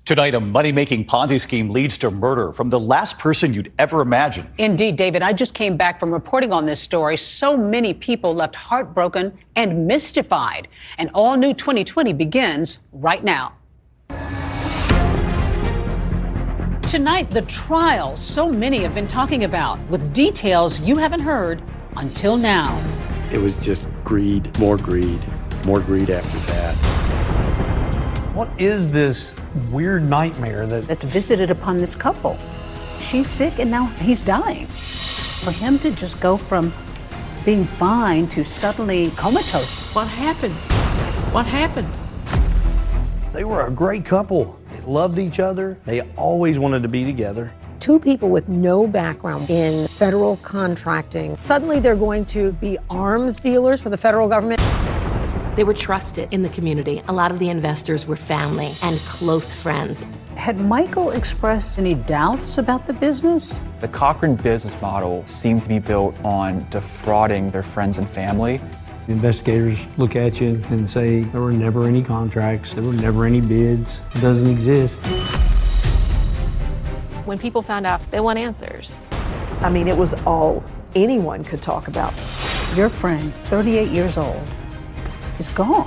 Tonight, a money-making Ponzi scheme leads to murder from the last person you'd ever imagine. Indeed, David. I just came back from reporting on this story. So many people left heartbroken and mystified. An all-new 2020 begins right now. Tonight, the trial so many have been talking about, with details you haven't heard until now. It was just greed, more greed after that. What is this weird nightmare that's visited upon this couple? She's sick and now he's dying. For him to just go from being fine to suddenly comatose. What happened? What happened? They were a great couple. They loved each other. They always wanted to be together. Two people with no background in federal contracting. Suddenly they're going to be arms dealers for the federal government. They were trusted in the community. A lot of the investors were family and close friends. Had Michael expressed any doubts about the business? The Cochran business model seemed to be built on defrauding their friends and family. The investigators look at you and say there were never any contracts, there were never any bids, it doesn't exist. When people found out, they want answers. I mean, it was all anyone could talk about. Your friend, 38 years old, is gone.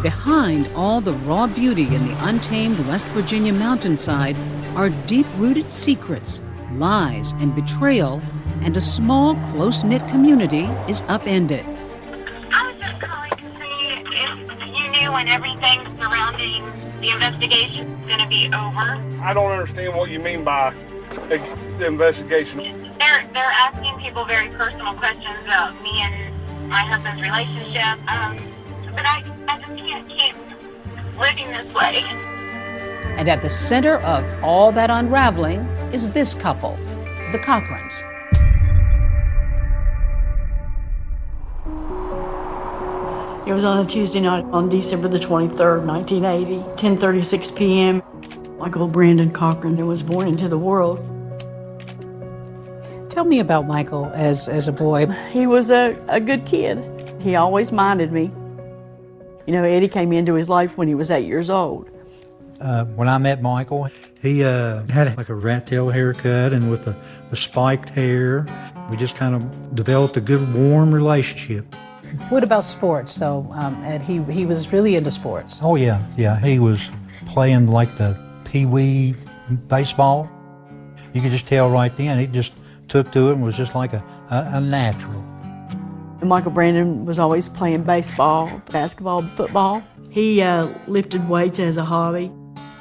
Behind all the raw beauty in the untamed West Virginia mountainside are deep-rooted secrets, lies, and betrayal, and a small, close-knit community is upended. I was just calling to see if you knew when everything surrounding the investigation is going to be over. I don't understand what you mean by the investigation. They're asking people very personal questions about me and my husband's relationship, but I just can't keep living this way. And at the center of all that unraveling is this couple, the Cochrans. It was on a Tuesday night on December the 23rd, 1980, 10:36 p.m. Michael Brandon Cochran was born into the world. Tell me about Michael as a boy. He was a good kid. He always minded me. You know, Eddie came into his life when he was 8 years old. When I met Michael, he had like a rat tail haircut and with the spiked hair. We just kind of developed a good, warm relationship. What about sports, though? Ed, he was really into sports. Oh, yeah. He was playing like the pee-wee baseball. You could just tell right then. He just took to it and was just like a natural. Michael Brandon was always playing baseball, basketball, football. He lifted weights as a hobby.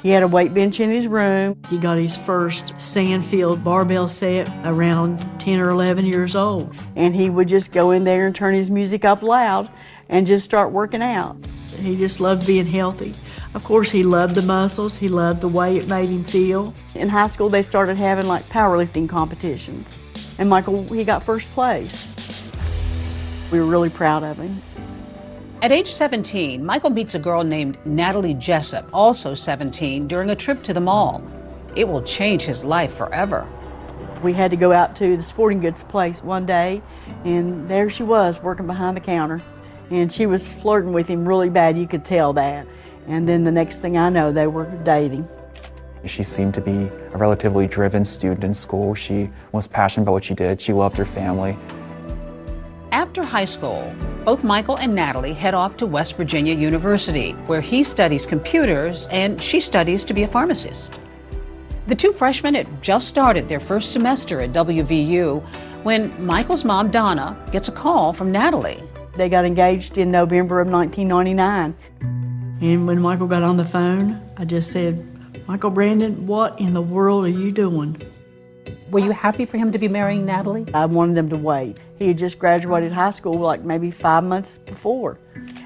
He had a weight bench in his room. He got his first Sandfield barbell set around 10 or 11 years old. And he would just go in there and turn his music up loud and just start working out. He just loved being healthy. Of course, he loved the muscles. He loved the way it made him feel. In high school, they started having like powerlifting competitions. And Michael, he got first place. We were really proud of him. At age 17, Michael meets a girl named Natalie Jessup, also 17, during a trip to the mall. It will change his life forever. We had to go out to the sporting goods place one day, and there she was working behind the counter. And she was flirting with him really bad, you could tell that. And then the next thing I know, they were dating. She seemed to be a relatively driven student in school. She was passionate about what she did. She loved her family. After high school, both Michael and Natalie head off to West Virginia University, where he studies computers and she studies to be a pharmacist. The two freshmen had just started their first semester at WVU when Michael's mom, Donna, gets a call from Natalie. They got engaged in November of 1999. And when Michael got on the phone, I just said, "Michael Brandon, what in the world are you doing?" Were you happy for him to be marrying Natalie? I wanted them to wait. He had just graduated high school like maybe 5 months before.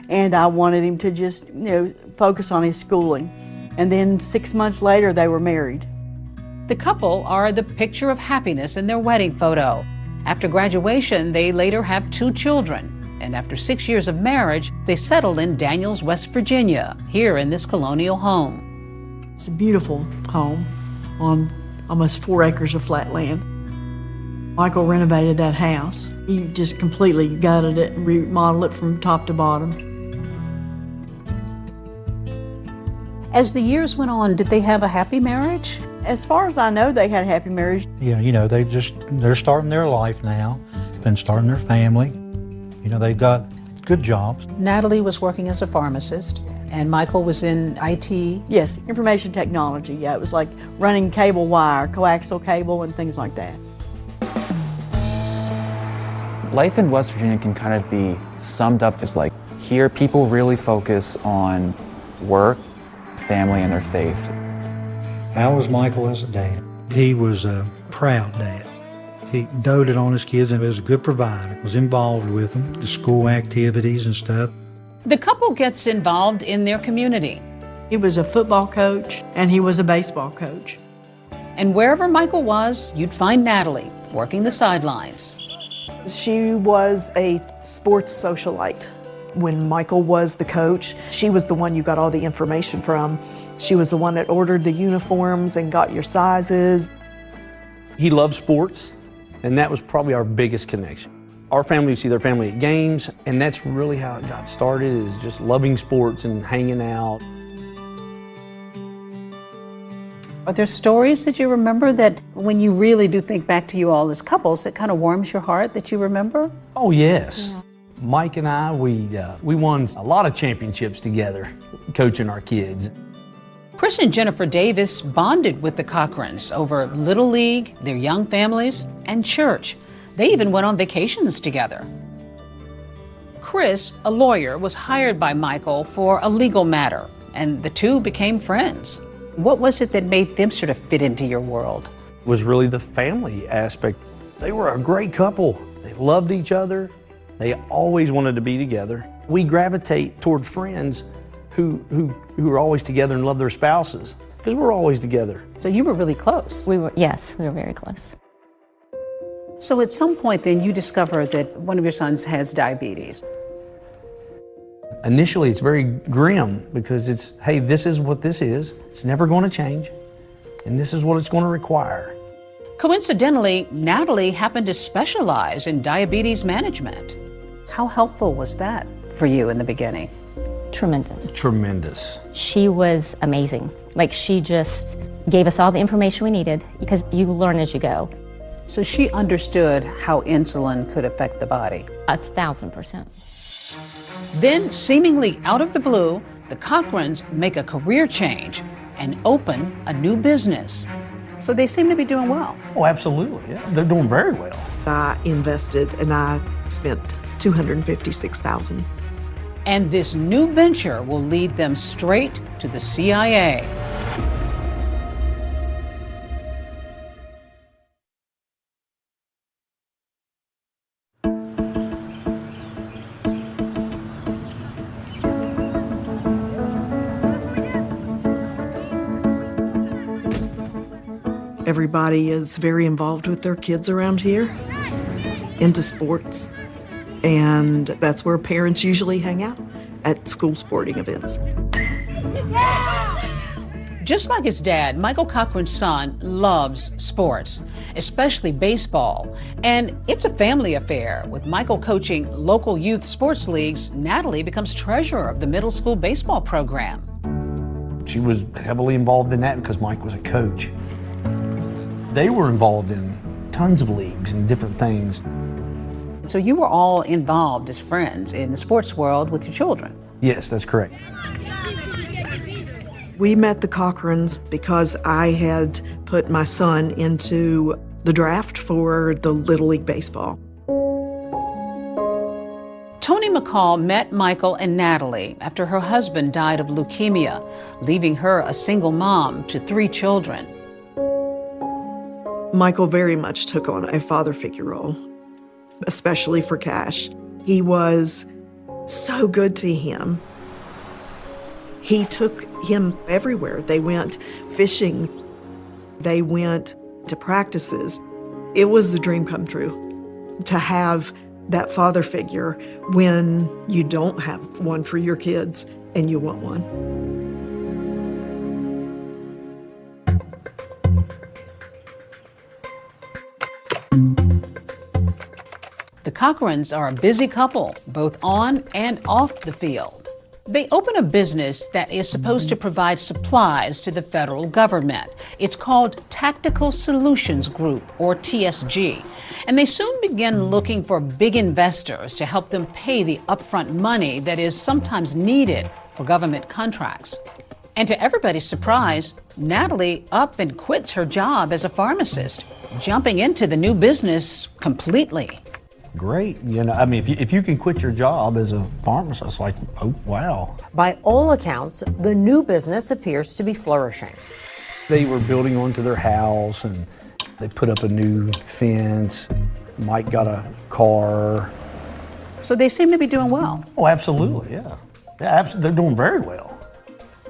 And I wanted him to just, focus on his schooling. And then 6 months later, they were married. The couple are the picture of happiness in their wedding photo. After graduation, they later have 2 children. And after 6 years of marriage, they settled in Daniels, West Virginia, here in this colonial home. It's a beautiful home on almost 4 acres of flat land. Michael renovated that house. He just completely gutted it and remodeled it from top to bottom. As the years went on, did they have a happy marriage? As far as I know, they had a happy marriage. Yeah, they're starting their life now, been starting their family. They've got good jobs. Natalie was working as a pharmacist, and Michael was in IT. Yes, information technology. Yeah, it was like running cable wire, coaxial cable, and things like that. Life in West Virginia can kind of be summed up as like, here people really focus on work, family, and their faith. How was Michael as a dad? He was a proud dad. He doted on his kids and was a good provider, was involved with them, the school activities and stuff. The couple gets involved in their community. He was a football coach and he was a baseball coach. And wherever Michael was, you'd find Natalie working the sidelines. She was a sports socialite. When Michael was the coach, she was the one you got all the information from. She was the one that ordered the uniforms and got your sizes. He loved sports, and that was probably our biggest connection. Our family would see their family at games, and that's really how it got started, is just loving sports and hanging out. Are there stories that you remember that when you really do think back to you all as couples, it kind of warms your heart that you remember? Oh, yes. Yeah. Mike and I, we won a lot of championships together, coaching our kids. Chris and Jennifer Davis bonded with the Cochrans over Little League, their young families, and church. They even went on vacations together. Chris, a lawyer, was hired by Michael for a legal matter, and the two became friends. What was it that made them sort of fit into your world? It was really the family aspect. They were a great couple. They loved each other. They always wanted to be together. We gravitate toward friends who are always together and love their spouses, because we're always together. So you were really close? Yes, we were very close. So at some point then you discover that one of your sons has diabetes. Initially it's very grim because it's, hey, this is what this is. It's never going to change, and this is what it's going to require. Coincidentally, Natalie happened to specialize in diabetes management. How helpful was that for you in the beginning? Tremendous. Tremendous. She was amazing. Like, she just gave us all the information we needed, because you learn as you go. So she understood how insulin could affect the body. 1,000%. Then, seemingly out of the blue, the Cochrans make a career change and open a new business. So they seem to be doing well. Oh, absolutely. Yeah. They're doing very well. I invested and I spent $256,000. And this new venture will lead them straight to the CIA. Everybody is very involved with their kids around here, into sports, and that's where parents usually hang out, at school sporting events. Just like his dad, Michael Cochran's son loves sports, especially baseball. And it's a family affair. With Michael coaching local youth sports leagues, Natalie becomes treasurer of the middle school baseball program. She was heavily involved in that because Mike was a coach. They were involved in tons of leagues and different things. So you were all involved as friends in the sports world with your children? Yes, that's correct. We met the Cochrans because I had put my son into the draft for the Little League Baseball. Toni McCall met Michael and Natalie after her husband died of leukemia, leaving her a single mom to 3 children. Michael very much took on a father figure role, especially for Cash. He was so good to him. He took him everywhere. They went fishing. They went to practices. It was the dream come true to have that father figure when you don't have one for your kids and you want one. Cochrans are a busy couple, both on and off the field. They open a business that is supposed to provide supplies to the federal government. It's called Tactical Solutions Group, or TSG. And they soon begin looking for big investors to help them pay the upfront money that is sometimes needed for government contracts. And to everybody's surprise, Natalie up and quits her job as a pharmacist, jumping into the new business completely. Great. You know, I mean, if you can quit your job as a pharmacist, like, oh, wow. By all accounts, the new business appears to be flourishing. They were building onto their house, and they put up a new fence. Mike got a car. So they seem to be doing well. Oh, absolutely, yeah. Yeah, they're doing very well.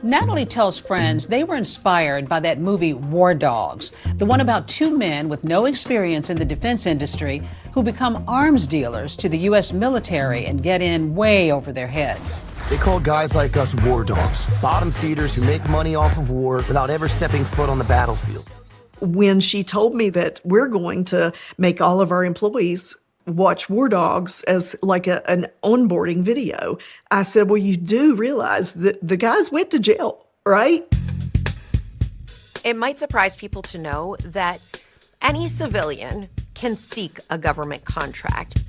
Natalie tells friends they were inspired by that movie War Dogs, the one about two men with no experience in the defense industry who become arms dealers to the U.S. military and get in way over their heads. They call guys like us war dogs, bottom feeders who make money off of war without ever stepping foot on the battlefield. When she told me that we're going to make all of our employees watch War Dogs as like an onboarding video, I said, well, you do realize that the guys went to jail, right? It might surprise people to know that any civilian can seek a government contract.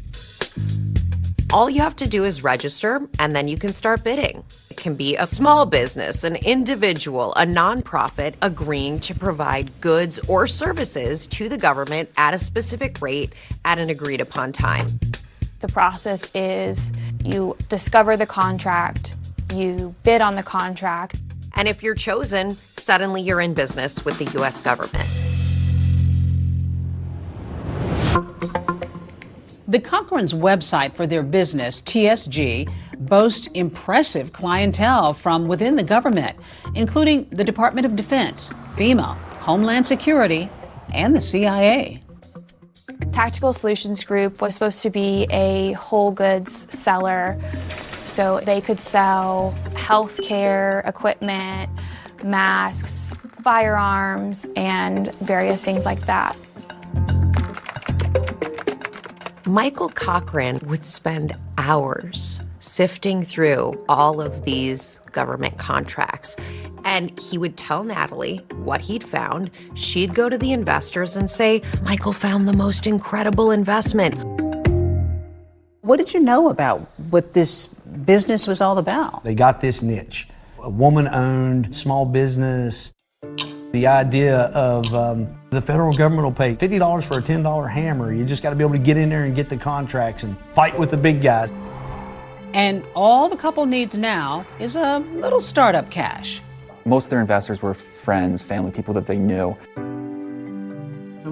All you have to do is register, and then you can start bidding. It can be a small business, an individual, a nonprofit agreeing to provide goods or services to the government at a specific rate at an agreed upon time. The process is you discover the contract, you bid on the contract. And if you're chosen, suddenly you're in business with the U.S. government. The Cochran's website for their business, TSG, boasts impressive clientele from within the government, including the Department of Defense, FEMA, Homeland Security, and the CIA. Tactical Solutions Group was supposed to be a whole goods seller, so they could sell healthcare equipment, masks, firearms, and various things like that. Michael Cochran would spend hours sifting through all of these government contracts. And he would tell Natalie what he'd found. She'd go to the investors and say, Michael found the most incredible investment. What did you know about what this business was all about? They got this niche, a woman-owned small business. The idea of the federal government will pay $50 for a $10 hammer. You just got to be able to get in there and get the contracts and fight with the big guys. And all the couple needs now is a little startup cash. Most of their investors were friends, family, people that they knew.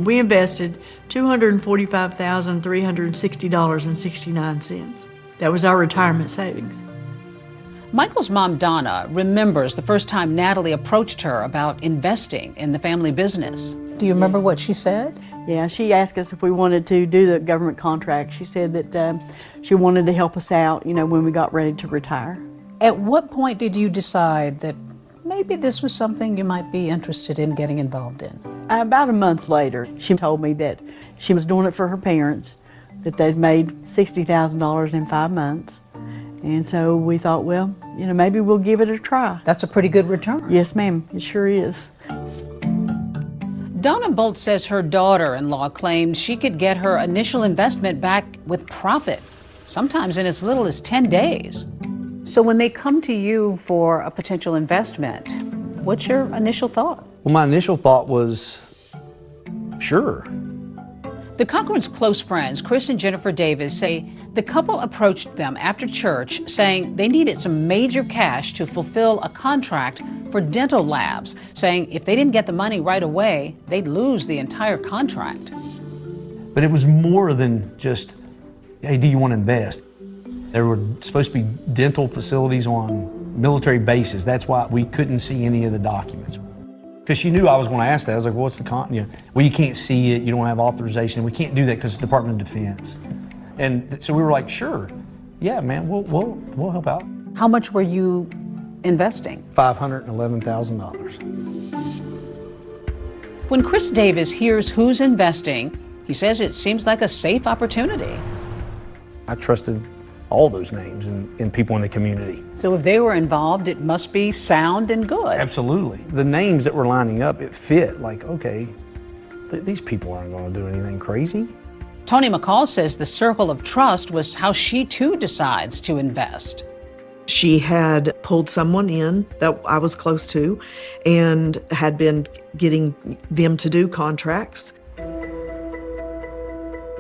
We invested $245,360.69. That was our retirement savings. Michael's mom, Donna, remembers the first time Natalie approached her about investing in the family business. Do you remember what she said? Yeah, she asked us if we wanted to do the government contract. She said that she wanted to help us out, you know, when we got ready to retire. At what point did you decide that maybe this was something you might be interested in getting involved in? About a month later, she told me that she was doing it for her parents, that they'd made $60,000 in 5 months. And so we thought, well, you know, maybe we'll give it a try. That's a pretty good return. Yes, ma'am, it sure is. Donna Bolt says her daughter-in-law claimed she could get her initial investment back with profit, sometimes in as little as 10 days. So when they come to you for a potential investment, what's your initial thought? Well, my initial thought was, sure. The Cochran's close friends, Chris and Jennifer Davis, say the couple approached them after church saying they needed some major cash to fulfill a contract for dental labs, saying if they didn't get the money right away, they'd lose the entire contract. But it was more than just, hey, do you want to invest? There were supposed to be dental facilities on military bases. That's why we couldn't see any of the documents. Because she knew I was going to ask that. I was like, what's the well, you can't see it, you don't have authorization. We can't do that because it's the Department of Defense. And so we were like, sure, yeah, man, we'll help out. How much were you investing? $511,000. When Chris Davis hears who's investing, he says it seems like a safe opportunity. I trusted all those names and people in the community. So if they were involved, it must be sound and good. Absolutely. The names that were lining up, it fit. Like, okay, these people aren't going to do anything crazy. Tony McCall says the circle of trust was how she too decides to invest. She had pulled someone in that I was close to and had been getting them to do contracts.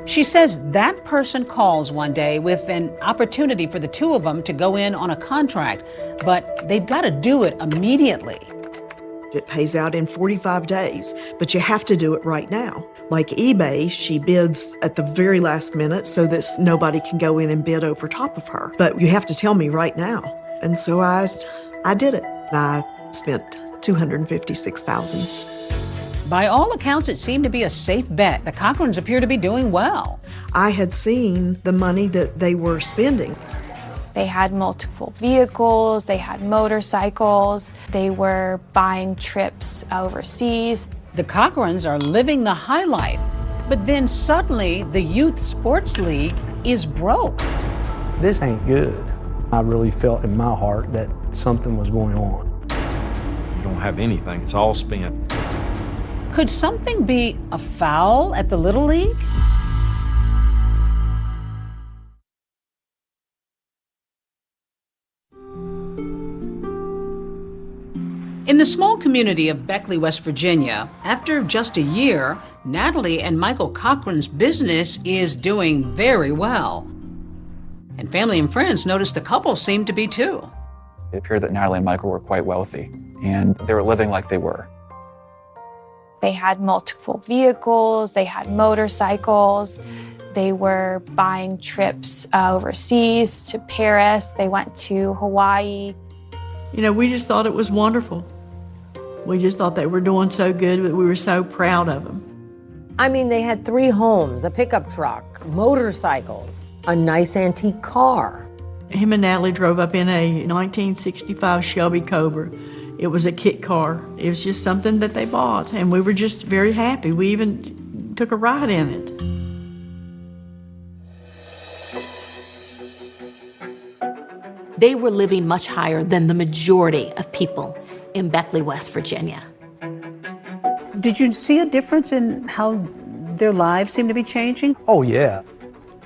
She says that person calls one day with an opportunity for the two of them to go in on a contract, but they've got to do it immediately. It pays out in 45 days, but you have to do it right now. Like eBay, she bids at the very last minute so that nobody can go in and bid over top of her. But you have to tell me right now. And so I did it. I spent $256,000. By all accounts, it seemed to be a safe bet. The Cochrans appear to be doing well. I had seen the money that they were spending. They had multiple vehicles, they had motorcycles, they were buying trips overseas. The Cochrans are living the high life, but then suddenly the Youth Sports League is broke. This ain't good. I really felt in my heart that something was going on. You don't have anything, it's all spent. Could something be afoul at the Little League? In the small community of Beckley, West Virginia, after just a year, Natalie and Michael Cochran's business is doing very well. And family and friends noticed the couple seemed to be too. It appeared that Natalie and Michael were quite wealthy, and they were living like they were. They had multiple vehicles, they had motorcycles, they were buying trips overseas to Paris, they went to Hawaii. You know, we just thought it was wonderful. We just thought they were doing so good that we were so proud of them. I mean, they had 3 homes, a pickup truck, motorcycles, a nice antique car. Him and Natalie drove up in a 1965 Shelby Cobra. It was a kit car. It was just something that they bought, and we were just very happy. We even took a ride in it. They were living much higher than the majority of people in Beckley, West Virginia. Did you see a difference in how their lives seem to be changing? Oh, yeah.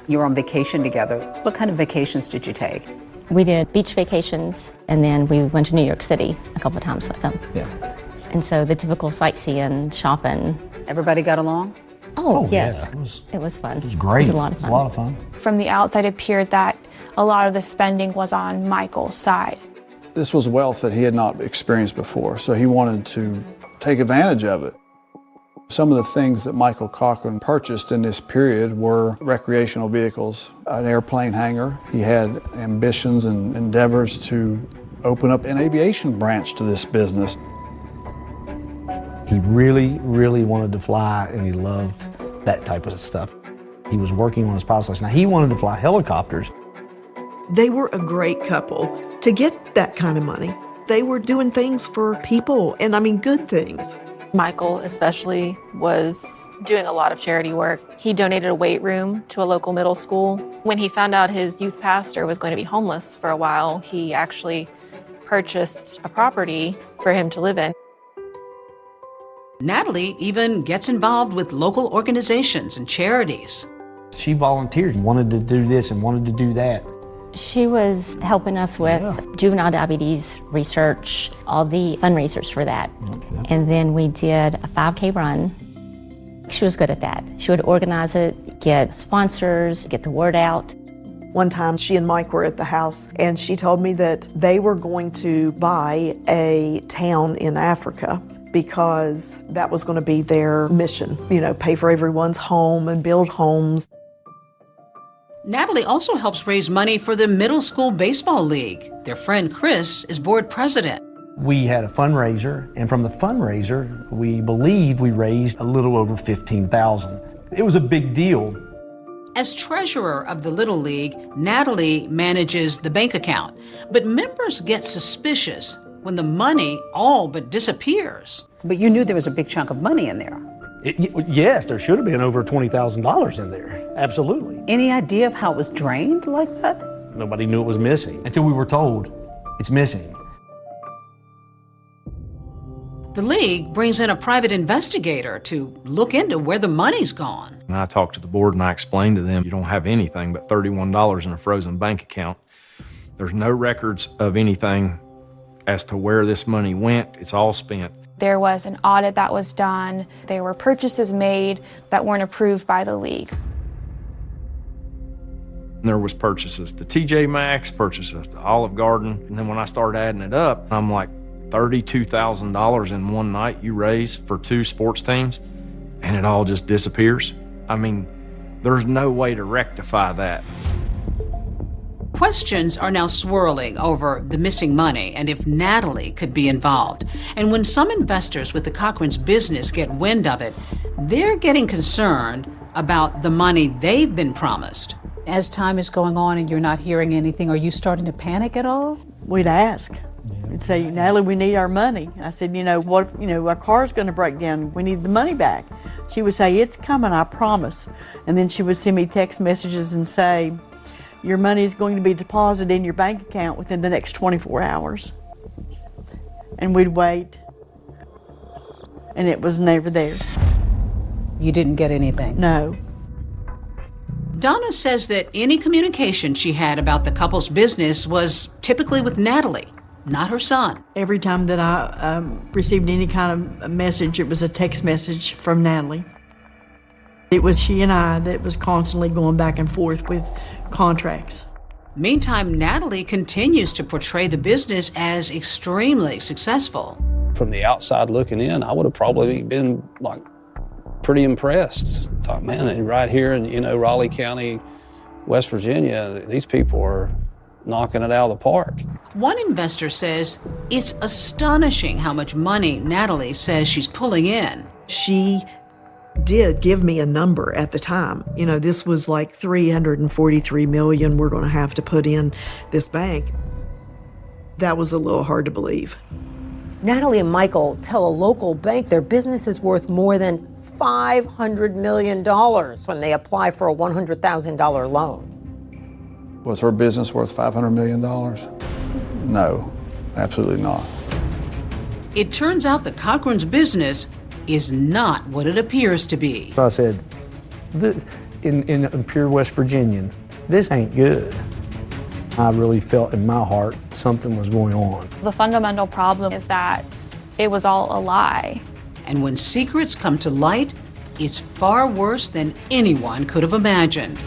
You were on vacation together. What kind of vacations did you take? We did beach vacations, and then we went to New York City a couple of times with them. Yeah. And so the typical sightseeing, shopping. Everybody got along? Oh yes. Yeah, it was fun. It was great. It was a lot of fun. It was a lot of fun. From the outside, it appeared that a lot of the spending was on Michael's side. This was wealth that he had not experienced before, so he wanted to take advantage of it. Some of the things that Michael Cochran purchased in this period were recreational vehicles, an airplane hangar. He had ambitions and endeavors to open up an aviation branch to this business. He really, really wanted to fly, and he loved that type of stuff. He was working on his pilot's license. Now, he wanted to fly helicopters. They were a great couple to get that kind of money. They were doing things for people, and I mean good things. Michael especially was doing a lot of charity work. He donated a weight room to a local middle school. When he found out his youth pastor was going to be homeless for a while, he actually purchased a property for him to live in. Natalie even gets involved with local organizations and charities. She volunteered, wanted to do this and wanted to do that. She was helping us with juvenile diabetes research, all the fundraisers for that. And then we did a 5K run. She was good at that. She would organize it, get sponsors, get the word out. One time she and Mike were at the house, and she told me that they were going to buy a town in Africa because that was going to be their mission, you know, pay for everyone's home and build homes. Natalie also helps raise money for the Middle School Baseball League. Their friend Chris is board president. We had a fundraiser, and from the fundraiser, we believe we raised a little over $15,000. It was a big deal. As treasurer of the Little League, Natalie manages the bank account. But members get suspicious when the money all but disappears. But you knew there was a big chunk of money in there. Yes, there should have been over $20,000 in there. Absolutely. Any idea of how it was drained like that? Nobody knew it was missing until we were told it's missing. The league brings in a private investigator to look into where the money's gone. And I talked to the board and I explained to them, you don't have anything but $31 in a frozen bank account. There's no records of anything as to where this money went. It's all spent. There was an audit that was done. There were purchases made that weren't approved by the league. There was purchases to TJ Maxx, purchases to Olive Garden, and then when I started adding it up, I'm like, $32,000 in one night you raise for 2 sports teams, and it all just disappears. I mean, there's no way to rectify that. Questions are now swirling over the missing money and if Natalie could be involved. And when some investors with the Cochran's business get wind of it, they're getting concerned about the money they've been promised. As time is going on and you're not hearing anything, are you starting to panic at all? We'd ask. We'd say, Natalie, we need our money. I said, our car's going to break down. We need the money back. She would say, it's coming, I promise. And then she would send me text messages and say, your money is going to be deposited in your bank account within the next 24 hours. And we'd wait, and it was never there. You didn't get anything? No. Donna says that any communication she had about the couple's business was typically with Natalie, not her son. Every time that I received any kind of message, it was a text message from Natalie. It was she and I that was constantly going back and forth with contracts. Meantime, Natalie continues to portray the business as extremely successful. From the outside looking in, I would have probably been pretty impressed. Thought, man, right here in Raleigh County, West Virginia, these people are knocking it out of the park. One investor says it's astonishing how much money Natalie says she's pulling in. She did give me a number at the time. This was like $343 million we're going to have to put in this bank. That was a little hard to believe. Natalie and Michael tell a local bank their business is worth more than $500 million when they apply for a $100,000 loan. Was her business worth $500 million? No, absolutely not. It turns out the Cochran's business is not what it appears to be. I said, in pure West Virginian, this ain't good. I really felt in my heart something was going on. The fundamental problem is that it was all a lie. And when secrets come to light, it's far worse than anyone could have imagined.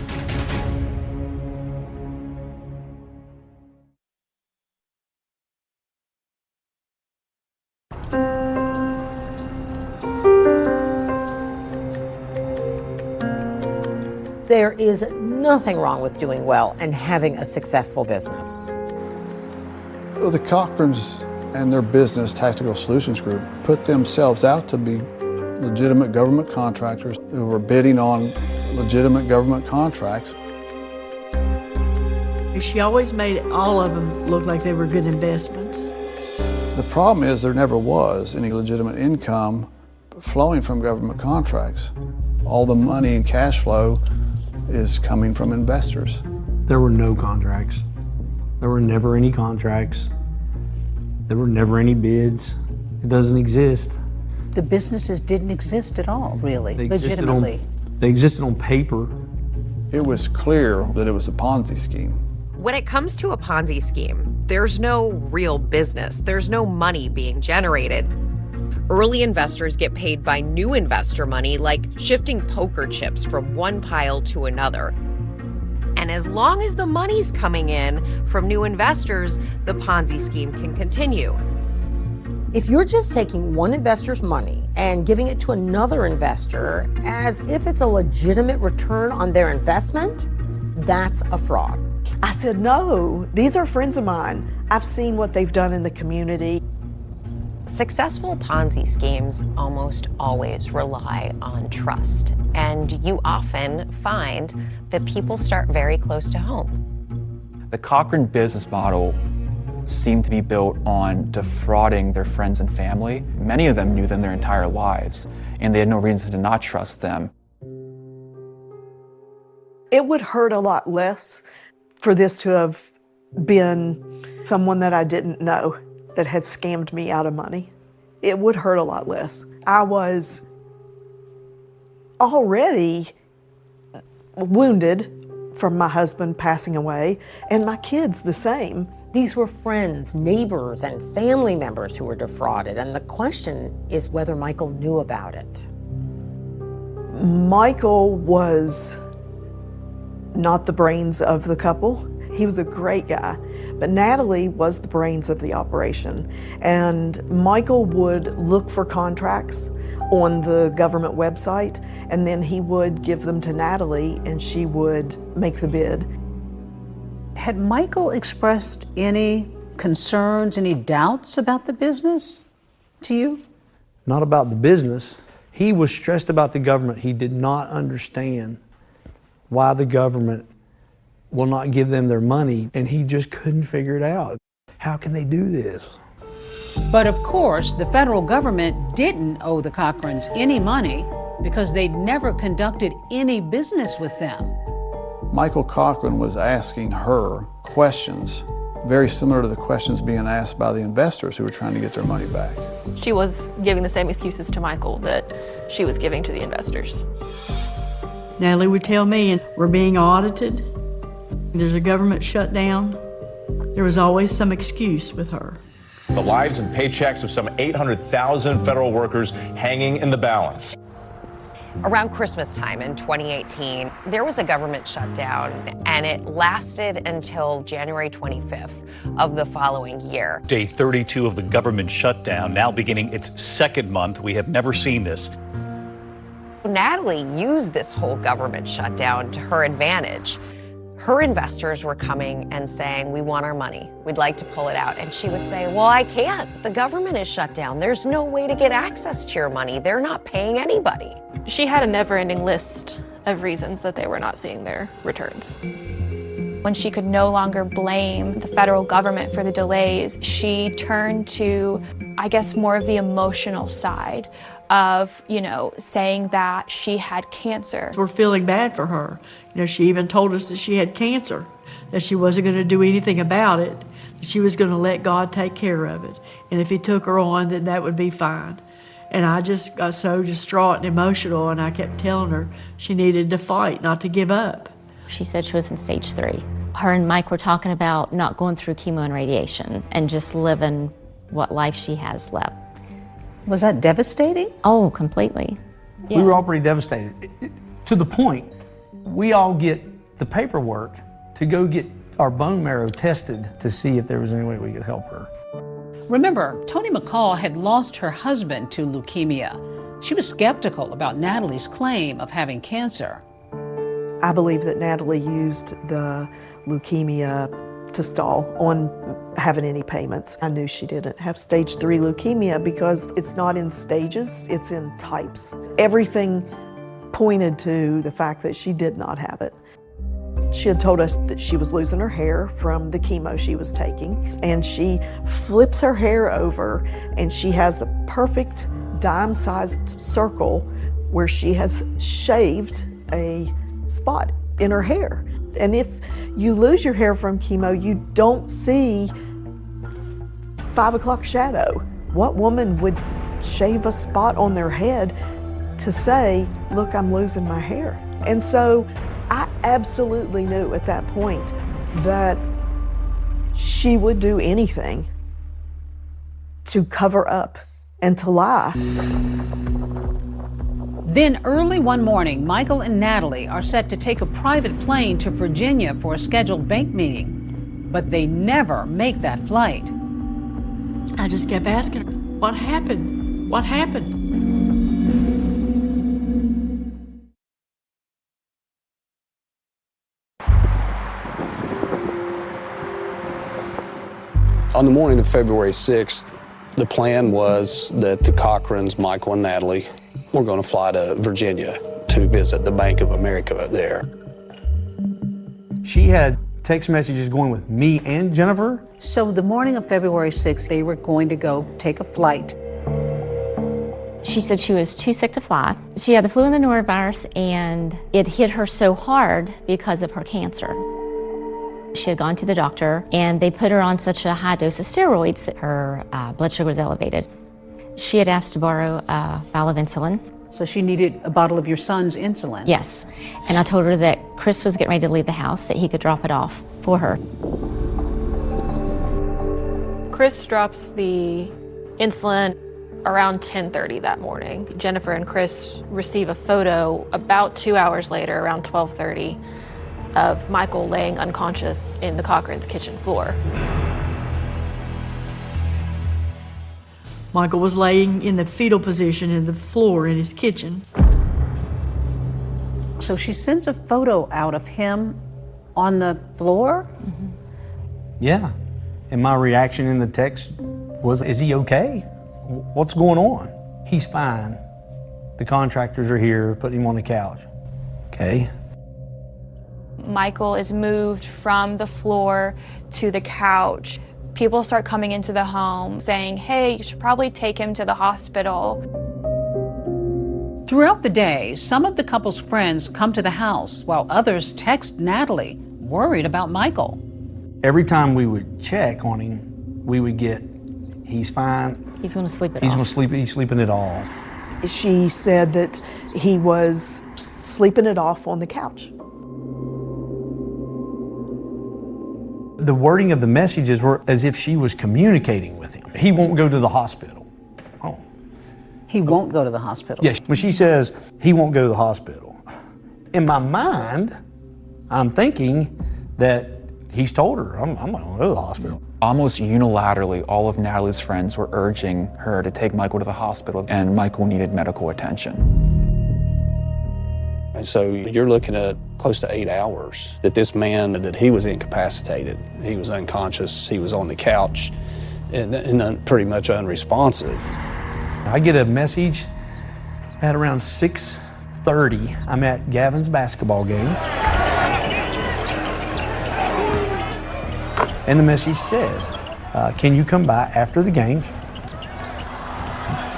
There is nothing wrong with doing well and having a successful business. Well, the Cochrans and their business, Tactical Solutions Group, put themselves out to be legitimate government contractors who were bidding on legitimate government contracts. She always made all of them look like they were good investments. The problem is there never was any legitimate income flowing from government contracts. All the money and cash flow is coming from investors. There were no contracts. There were never any contracts. There were never any bids. It doesn't exist. The businesses didn't exist at all, really, legitimately. They existed on paper. It was clear that it was a Ponzi scheme. When it comes to a Ponzi scheme, there's no real business. There's no money being generated. Early investors get paid by new investor money, like shifting poker chips from one pile to another. And as long as the money's coming in from new investors, the Ponzi scheme can continue. If you're just taking one investor's money and giving it to another investor as if it's a legitimate return on their investment, that's a fraud. I said, no, these are friends of mine. I've seen what they've done in the community. Successful Ponzi schemes almost always rely on trust, and you often find that people start very close to home. The Cochran business model seemed to be built on defrauding their friends and family. Many of them knew them their entire lives. and they had no reason to not trust them. It would hurt a lot less for this to have been someone that I didn't know that had scammed me out of money. It would hurt a lot less. I was already wounded from my husband passing away, and my kids the same. These were friends, neighbors, and family members who were defrauded, and the question is whether Michael knew about it. Michael was not the brains of the couple. He was a great guy, but Natalie was the brains of the operation. And Michael would look for contracts on the government website, and then he would give them to Natalie, and she would make the bid. Had Michael expressed any concerns, any doubts about the business to you? Not about the business. He was stressed about the government. He did not understand why the government will not give them their money, and he just couldn't figure it out. How can they do this? But of course, the federal government didn't owe the Cochrans any money because they'd never conducted any business with them. Michael Cochran was asking her questions very similar to the questions being asked by the investors who were trying to get their money back. She was giving the same excuses to Michael that she was giving to the investors. Natalie would tell me, and we're being audited, there's a government shutdown. There was always some excuse with her. The lives and paychecks of some 800,000 federal workers hanging in the balance. Around Christmas time in 2018, there was a government shutdown, and it lasted until January 25th of the following year. Day 32 of the government shutdown, now beginning its second month. We have never seen this. Natalie used this whole government shutdown to her advantage. Her investors were coming and saying, we want our money. We'd like to pull it out. And she would say, well, I can't. The government is shut down. There's no way to get access to your money. They're not paying anybody. She had a never-ending list of reasons that they were not seeing their returns. When she could no longer blame the federal government for the delays, she turned to, I guess, more of the emotional side of, saying that she had cancer. We're feeling bad for her. She even told us that she had cancer, that she wasn't going to do anything about it, that she was going to let God take care of it. And if he took her on, then that would be fine. And I just got so distraught and emotional, and I kept telling her she needed to fight, not to give up. She said she was in stage 3. Her and Mike were talking about not going through chemo and radiation and just living what life she has left. Was that devastating? Oh, completely. We were all pretty devastated. To the point, we all get the paperwork to go get our bone marrow tested to see if there was any way we could help her. Remember, Toni McCall had lost her husband to leukemia. She was skeptical about Natalie's claim of having cancer. I believe that Natalie used the leukemia to stall on having any payments. I knew she didn't have stage 3 leukemia because it's not in stages, it's in types. Everything pointed to the fact that she did not have it. She had told us that she was losing her hair from the chemo she was taking, and she flips her hair over and she has a perfect dime-sized circle where she has shaved a spot in her hair. And if you lose your hair from chemo, you don't see 5 o'clock shadow. What woman would shave a spot on their head to say, look, I'm losing my hair? And so I absolutely knew at that point that she would do anything to cover up and to lie. Then early one morning, Michael and Natalie are set to take a private plane to Virginia for a scheduled bank meeting, but they never make that flight. I just kept asking her, what happened? What happened? On the morning of February 6th, the plan was that the Cochrans, Michael and Natalie, were going to fly to Virginia to visit the Bank of America there. She had text messages going with me and Jennifer. So the morning of February 6th, they were going to go take a flight. She said she was too sick to fly. She had the flu and the norovirus, and it hit her so hard because of her cancer. She had gone to the doctor, and they put her on such a high dose of steroids that her blood sugar was elevated. She had asked to borrow a vial of insulin. So she needed a bottle of your son's insulin? Yes. And I told her that Chris was getting ready to leave the house, that he could drop it off for her. Chris drops the insulin around 10:30 that morning. Jennifer and Chris receive a photo about 2 hours later, around 12:30, of Michael laying unconscious in the Cochran's kitchen floor. Michael was laying in the fetal position in the floor in his kitchen. So she sends a photo out of him on the floor? Yeah. And my reaction in the text was, is he okay? What's going on? He's fine. The contractors are here, putting him on the couch. Okay. Michael is moved from the floor to the couch. People start coming into the home saying, hey, you should probably take him to the hospital. Throughout the day, some of the couple's friends come to the house while others text Natalie, worried about Michael. Every time we would check on him, we would get, he's fine. He's going to sleep it He's off. going to sleep. He's sleeping it off. She said that he was sleeping it off on the couch. The wording of the messages were as if she was communicating with him. He won't go to the hospital. Oh. He won't go to the hospital? Yes, when she says he won't go to the hospital, in my mind, I'm thinking that he's told her, I'm not going to go to the hospital. Almost unilaterally, all of Natalie's friends were urging her to take Michael to the hospital, and Michael needed medical attention. And so you're looking at close to 8 hours that this man, that he was incapacitated. He was unconscious, he was on the couch, and pretty much unresponsive. I get a message at around 6:30. I'm at Gavin's basketball game. And the message says, can you come by after the game?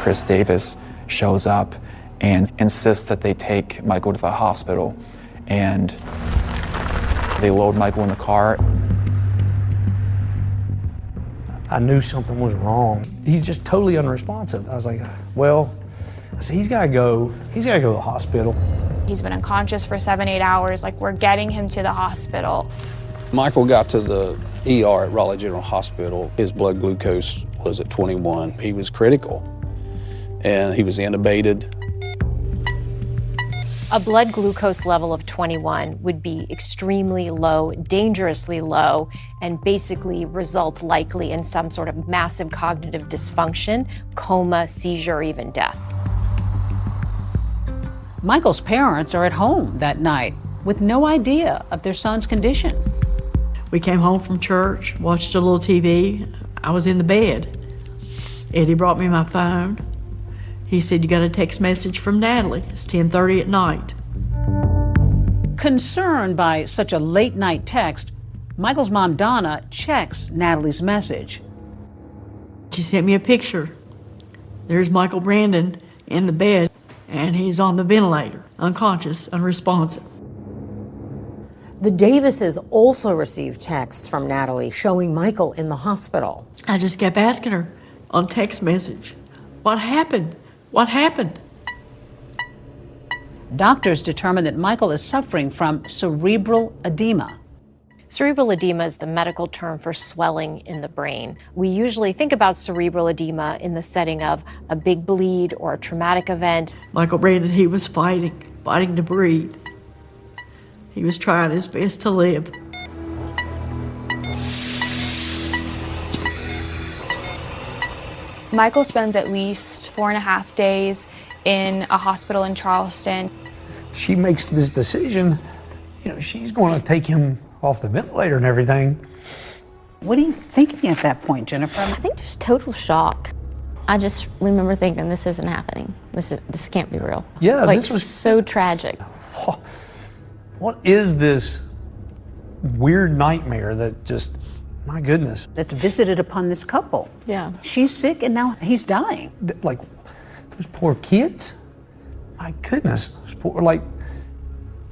Chris Davis shows up and insists that they take Michael to the hospital, and they load Michael in the car. I knew something was wrong. He's just totally unresponsive. I was like, well, I said, he's gotta go to the hospital. He's been unconscious for 7-8 hours. Like, we're getting him to the hospital. Michael got to the ER at Raleigh General Hospital. His blood glucose was at 21. He was critical, and he was intubated. A blood glucose level of 21 would be extremely low, dangerously low, and basically result likely in some sort of massive cognitive dysfunction, coma, seizure, or even death. Michael's parents are at home that night with no idea of their son's condition. We came home from church, watched a little TV. I was in the bed. Eddie brought me my phone. He said, you got a text message from Natalie. It's 10:30 at night. Concerned by such a late night text, Michael's mom, Donna, checks Natalie's message. She sent me a picture. There's Michael Brandon in the bed, and he's on the ventilator, unconscious, unresponsive. The Davises also received texts from Natalie showing Michael in the hospital. I just kept asking her on text message, what happened? What happened? Doctors determined that Michael is suffering from cerebral edema. Cerebral edema is the medical term for swelling in the brain. We usually think about cerebral edema in the setting of a big bleed or a traumatic event. Michael Brandon, he was fighting to breathe. He was trying his best to live. Michael spends at least 4.5 days in a hospital in Charleston. She makes this decision, she's going to take him off the ventilator and everything. What are you thinking at that point, Jennifer? I think there's total shock. I just remember thinking, this isn't happening. This can't be real. Yeah, like, this was so tragic. What is this weird nightmare that just, my goodness. That's visited upon this couple. Yeah. She's sick and now he's dying. Like, Those poor kids. My goodness, those poor, like,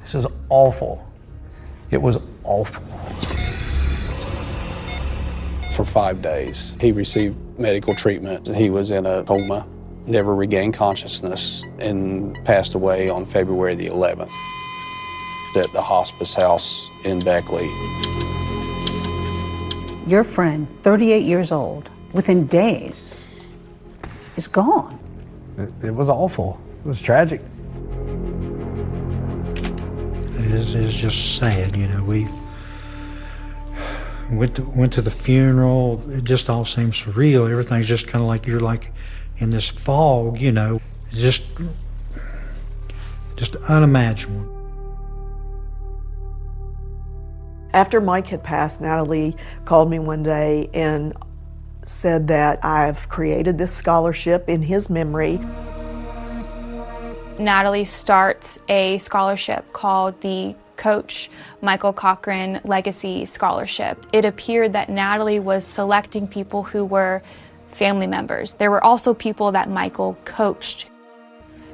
this is awful. It was awful. For 5 days, he received medical treatment. He was in a coma, never regained consciousness, and passed away on February the 11th at the hospice house in Beckley. Your friend, 38 years old, within days, is gone. It was awful. It was tragic. It's just sad, you know. We went to the funeral. It just all seems surreal. Everything's just kind of like you're like in this fog, you know. Just unimaginable. After Mike had passed, Natalie called me one day and said that I've created this scholarship in his memory. Natalie starts a scholarship called the Coach Michael Cochran Legacy Scholarship. It appeared that Natalie was selecting people who were family members. There were also people that Michael coached.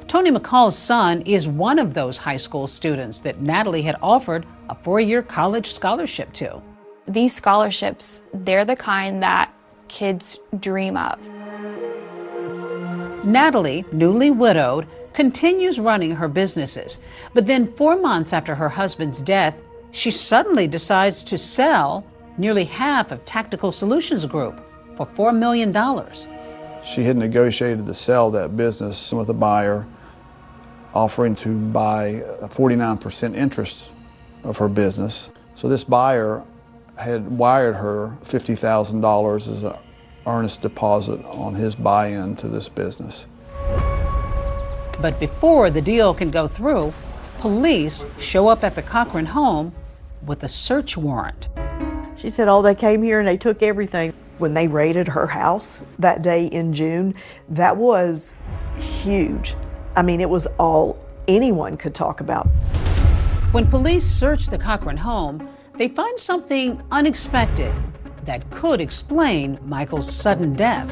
Tony McCall's son is one of those high school students that Natalie had offered a 4-year college scholarship to. These scholarships, they're the kind that kids dream of. Natalie, newly widowed, continues running her businesses. But then 4 months after her husband's death, she suddenly decides to sell nearly half of Tactical Solutions Group for $4 million. She had negotiated to sell that business with a buyer, offering to buy a 49% interest of her business. So this buyer had wired her $50,000 as an earnest deposit on his buy-in to this business. But before the deal can go through, police show up at the Cochran home with a search warrant. She said, oh, they came here and they took everything. When they raided her house that day in June, that was huge. I mean, it was all anyone could talk about. When police search the Cochran home, they find something unexpected that could explain Michael's sudden death.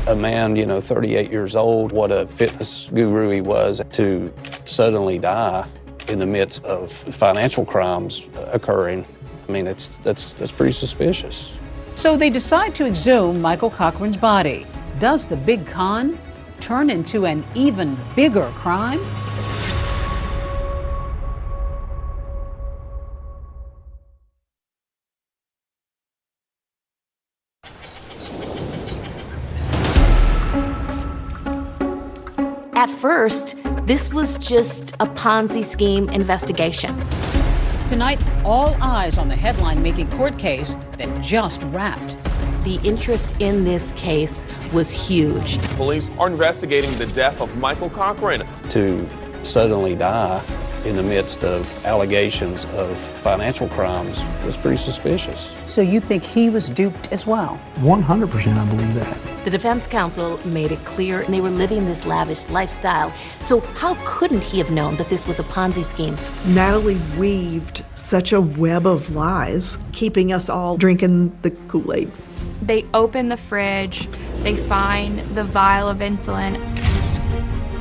A man, 38 years old, what a fitness guru he was, to suddenly die in the midst of financial crimes occurring. I mean, that's pretty suspicious. So they decide to exhume Michael Cochran's body. Does the big con turn into an even bigger crime? At first, this was just a Ponzi scheme investigation. Tonight, all eyes on the headline-making court case that just wrapped. The interest in this case was huge. Police are investigating the death of Michael Cochran. To suddenly die in the midst of allegations of financial crimes was pretty suspicious. So you think he was duped as well? 100% I believe that. The defense counsel made it clear they were living this lavish lifestyle. So how couldn't he have known that this was a Ponzi scheme? Natalie weaved such a web of lies, keeping us all drinking the Kool-Aid. They open the fridge, they find the vial of insulin.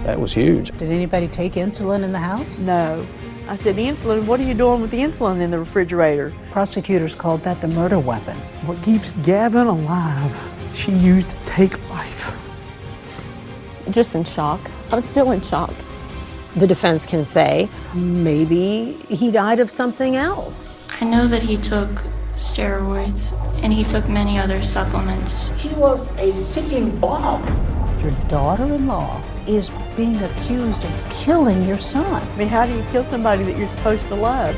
That was huge. Did anybody take insulin in the house? No. I said, insulin, what are you doing with the insulin in the refrigerator? Prosecutors called that the murder weapon. What keeps Gavin alive, she used to take life. Just in shock. I was still in shock. The defense can say, maybe he died of something else. I know that he took steroids and he took many other supplements. He was a ticking bomb. Your daughter-in-law is being accused of killing your son. I mean, how do you kill somebody that you're supposed to love?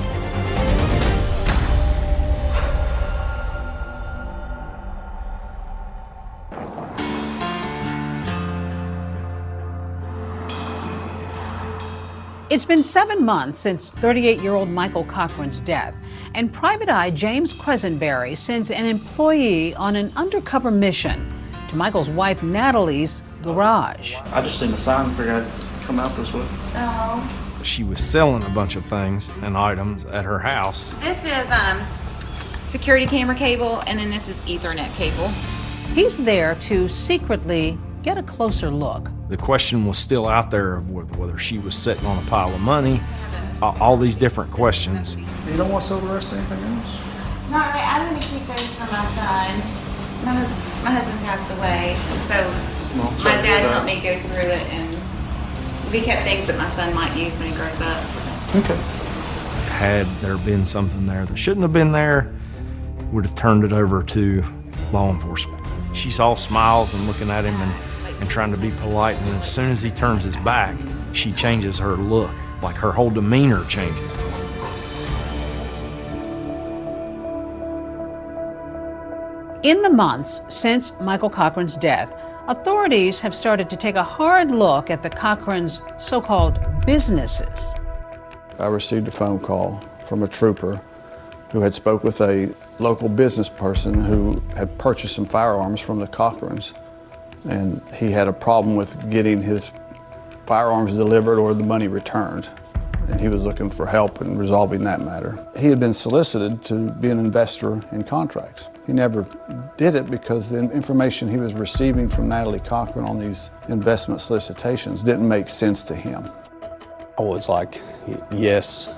It's been 7 months since 38-year-old Michael Cochran's death, and Private Eye James Quisenberry sends an employee on an undercover mission to Michael's wife Natalie's garage. I just seen the sign and figured I'd come out this way. Oh. She was selling a bunch of things and items at her house. This is security camera cable, and then this is Ethernet cable. He's there to secretly get a closer look The question was still out there of whether she was sitting on a pile of money, all these different questions. You don't want civil arrest or anything else? Not really. I'm going to keep those for my son. My husband passed away, so my dad helped me go through it, and we kept things that my son might use when he grows up. So. Okay. Had there been something there that shouldn't have been there, would have turned it over to law enforcement. She's all smiles and looking at him and trying to be polite, and as soon as he turns his back, she changes her look, like her whole demeanor changes. In the months since Michael Cochran's death, authorities have started to take a hard look at the Cochrans' so-called businesses. I received a phone call from a trooper who had spoke with a local business person who had purchased some firearms from the Cochrans, and he had a problem with getting his firearms delivered or the money returned, and he was looking for help in resolving that matter. He had been solicited to be an investor in contracts. He never did it because the information he was receiving from Natalie Cochran on these investment solicitations didn't make sense to him. I was like, yes,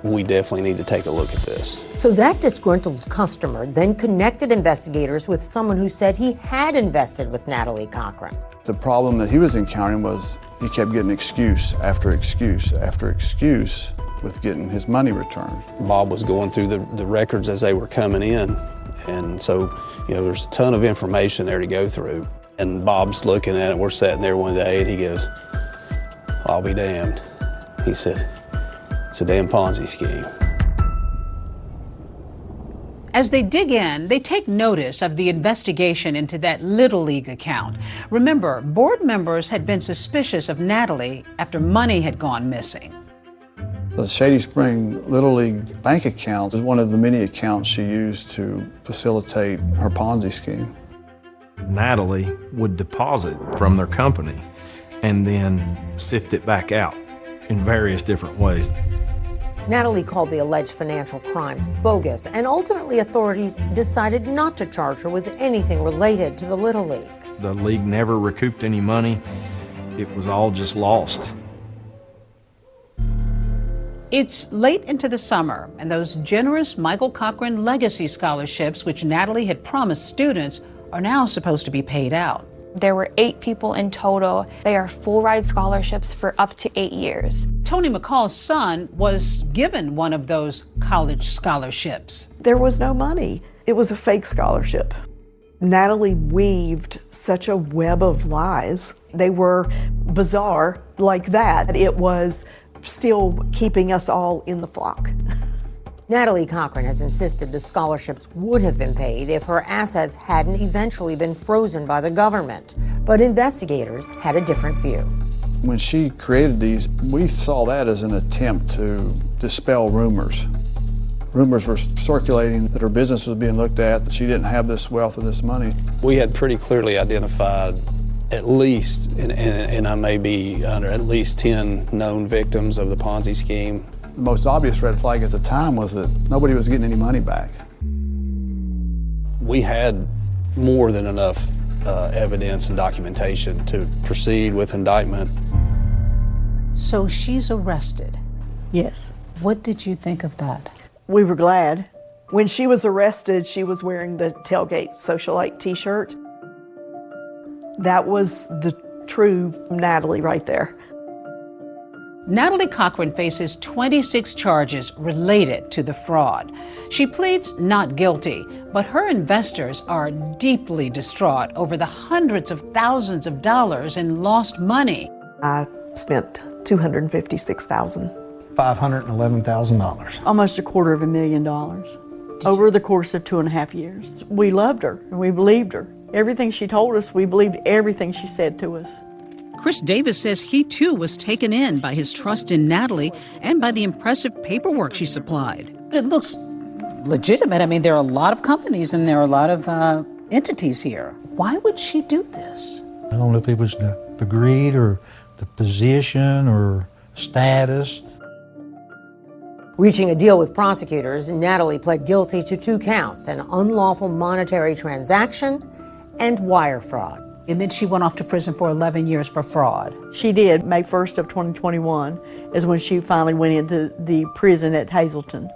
we definitely need to take a look at this. So that disgruntled customer then connected investigators with someone who said he had invested with Natalie Cochran. The problem that he was encountering was he kept getting excuse after excuse after excuse with getting his money returned. Bob was going through the records as they were coming in, and so, there's a ton of information there to go through. And Bob's looking at it, we're sitting there one day, and he goes, I'll be damned. He said, it's a damn Ponzi scheme. As they dig in, they take notice of the investigation into that Little League account. Remember, board members had been suspicious of Natalie after money had gone missing. The Shady Spring Little League bank account is one of the many accounts she used to facilitate her Ponzi scheme. Natalie would deposit from their company and then sift it back out in various different ways. Natalie called the alleged financial crimes bogus, and ultimately authorities decided not to charge her with anything related to the Little League. The league never recouped any money. It was all just lost. It's late into the summer, and those generous Michael Cochran legacy scholarships, which Natalie had promised students, are now supposed to be paid out. There were 8 people in total. They are full-ride scholarships for up to 8 years. Tony McCall's son was given one of those college scholarships. There was no money. It was a fake scholarship. Natalie weaved such a web of lies. They were bizarre like that. It was still keeping us all in the flock. Natalie Cochran has insisted the scholarships would have been paid if her assets hadn't eventually been frozen by the government. But investigators had a different view. When she created these, we saw that as an attempt to dispel rumors. Rumors were circulating that her business was being looked at, that she didn't have this wealth and this money. We had pretty clearly identified at least, and I may be under at least 10 known victims of the Ponzi scheme. The most obvious red flag at the time was that nobody was getting any money back. We had more than enough evidence and documentation to proceed with indictment. So she's arrested. Yes. What did you think of that? We were glad. When she was arrested, she was wearing the Tailgate Socialite t-shirt. That was the true Natalie right there. Natalie Cochran faces 26 charges related to the fraud. She pleads not guilty, but her investors are deeply distraught over the hundreds of thousands of dollars in lost money. I spent $256,000. $511,000. Almost $250,000 over the course of 2.5 years. We loved her and we believed her. Everything she told us, we believed everything she said to us. Chris Davis says he too was taken in by his trust in Natalie and by the impressive paperwork she supplied. It looks legitimate. I mean, there are a lot of companies and there are a lot of entities here. Why would she do this? I don't know if it was the greed or the position or status. Reaching a deal with prosecutors, Natalie pled guilty to 2 counts, an unlawful monetary transaction and wire fraud. And then she went off to prison for 11 years for fraud. She did. May 1st of 2021 is when she finally went into the prison at Hazleton.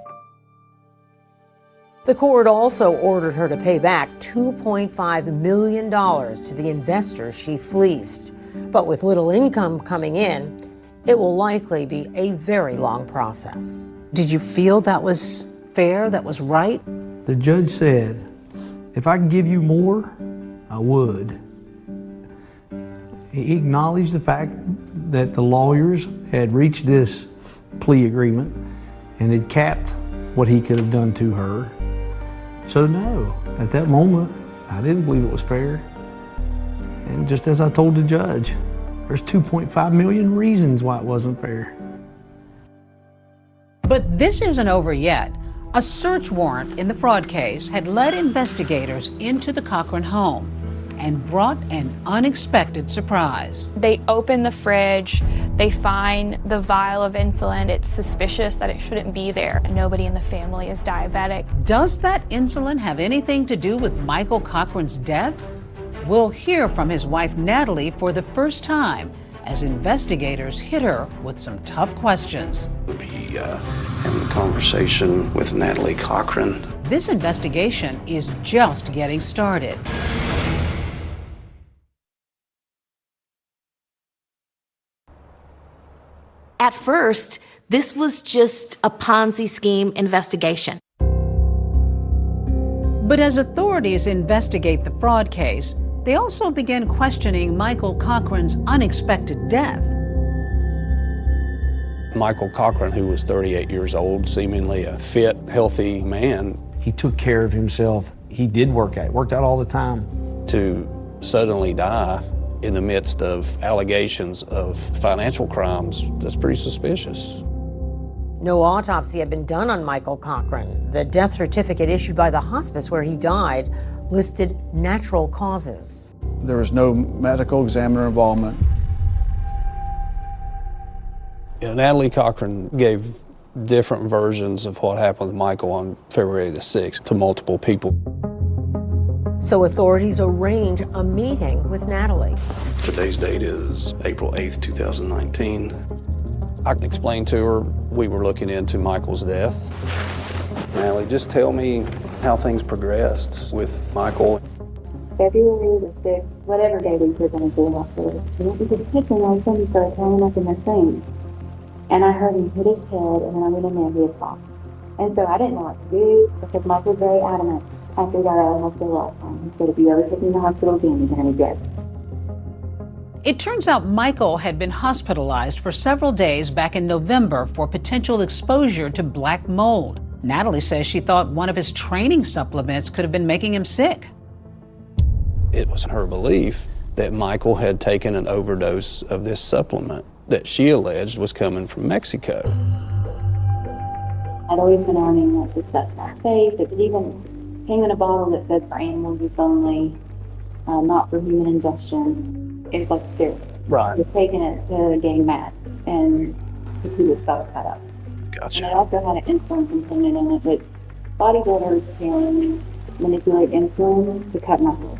The court also ordered her to pay back $2.5 million to the investors she fleeced. But with little income coming in, it will likely be a very long process. Did you feel that was fair, that was right? The judge said, if I could give you more, I would. He acknowledged the fact that the lawyers had reached this plea agreement and had capped what he could have done to her. So no, at that moment, I didn't believe it was fair. And just as I told the judge, there's 2.5 million reasons why it wasn't fair. But this isn't over yet. A search warrant in the fraud case had led investigators into the Cochran home and brought an unexpected surprise. They open the fridge, they find the vial of insulin. It's suspicious that it shouldn't be there. Nobody in the family is diabetic. Does that insulin have anything to do with Michael Cochran's death? We'll hear from his wife Natalie for the first time as investigators hit her with some tough questions. We'll be having a conversation with Natalie Cochran. This investigation is just getting started. At first, this was just a Ponzi scheme investigation. But as authorities investigate the fraud case, they also began questioning Michael Cochran's unexpected death. Michael Cochran, who was 38 years old, seemingly a fit, healthy man. He took care of himself. He did work out all the time. To suddenly die in the midst of allegations of financial crimes, that's pretty suspicious. No autopsy had been done on Michael Cochran. The death certificate issued by the hospice where he died listed natural causes. There was no medical examiner involvement. Natalie Cochran gave different versions of what happened with Michael on February the 6th to multiple people. So authorities arrange a meeting with Natalie. Today's date is April 8th, 2019. I explained to her we were looking into Michael's death. Natalie, just tell me how things progressed with Michael. February the 6th, whatever day we presented to the hospital, we went into the kitchen and all of a sudden he started throwing up in the sink. And I heard him hit his head, and then I went in there and he had fallen. And so I didn't know what to do because Michael was very adamant after he got out of the hospital last time. He said, if you ever take me to the hospital again, you're going to be dead. It turns out Michael had been hospitalized for several days back in November for potential exposure to black mold. Natalie says she thought one of his training supplements could have been making him sick. It was her belief that Michael had taken an overdose of this supplement that she alleged was coming from Mexico. I'd always been learning that this stuff's not safe. It even came in a bottle that said for animal use only, not for human ingestion. It was like syrup. Right. He was taking it to gain mass, and he was cut up. Gotcha. And it also had an insulin component in it, which bodybuilders can manipulate insulin to cut muscle.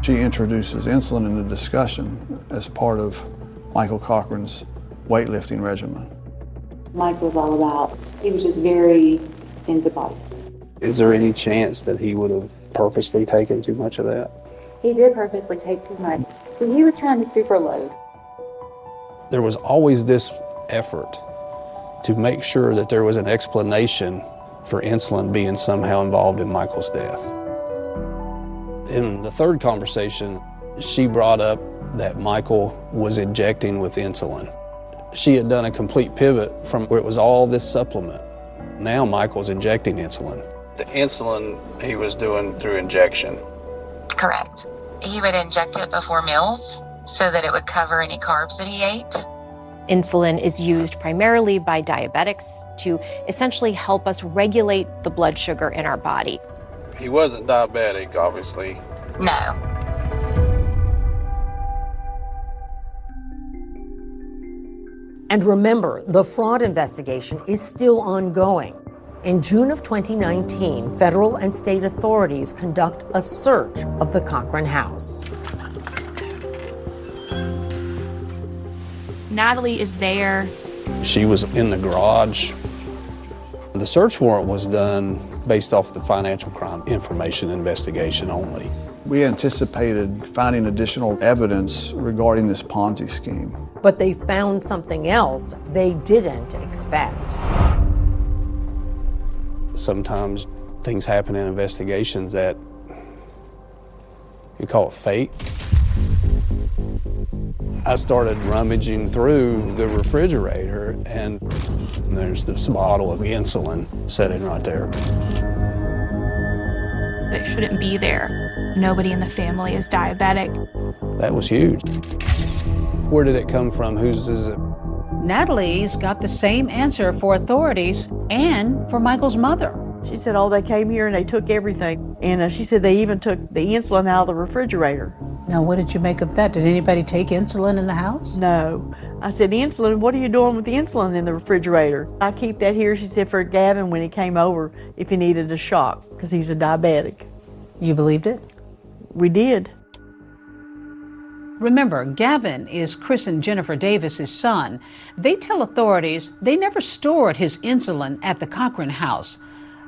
She introduces insulin in the discussion as part of Michael Cochran's weightlifting regimen. Mike was all about, he was just very into body. Is there any chance that he would have purposely taken too much of that? He did purposely take too much, but he was trying to super load. There was always this effort to make sure that there was an explanation for insulin being somehow involved in Michael's death. In the third conversation, she brought up that Michael was injecting with insulin. She had done a complete pivot from where it was all this supplement. Now Michael's injecting insulin. The insulin he was doing through injection. Correct. He would inject it before meals so that it would cover any carbs that he ate. Insulin is used primarily by diabetics to essentially help us regulate the blood sugar in our body. He wasn't diabetic, obviously. No. And remember, the fraud investigation is still ongoing. In June of 2019, federal and state authorities conduct a search of the Cochran house. Natalie is there. She was in the garage. The search warrant was done based off the financial crime information investigation only. We anticipated finding additional evidence regarding this Ponzi scheme. But they found something else they didn't expect. Sometimes things happen in investigations that you call it fate. I started rummaging through the refrigerator, and there's this bottle of insulin sitting right there. It shouldn't be there. Nobody in the family is diabetic. That was huge. Where did it come from? Whose is it? Natalie's got the same answer for authorities and for Michael's mother. She said, oh, they came here and they took everything. And she said they even took the insulin out of the refrigerator. Now, what did you make of that? Did anybody take insulin in the house? No. I said, insulin, what are you doing with the insulin in the refrigerator? I keep that here, she said, for Gavin when he came over, if he needed a shock, because he's a diabetic. You believed it? We did. Remember, Gavin is Chris and Jennifer Davis's son. They tell authorities they never stored his insulin at the Cochran house.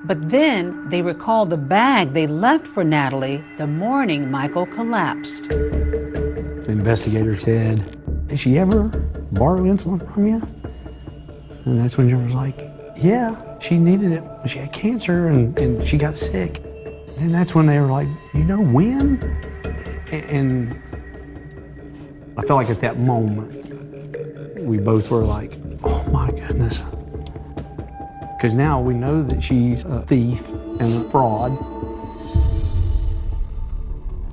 But then they recall the bag they left for Natalie the morning Michael collapsed. The investigator said, did she ever borrow insulin from you? And that's when Jennifer was like, yeah, she needed it when she had cancer and she got sick. And that's when they were like, you know when? And I felt like at that moment, we both were like, oh my goodness. Because now we know that she's a thief and a fraud.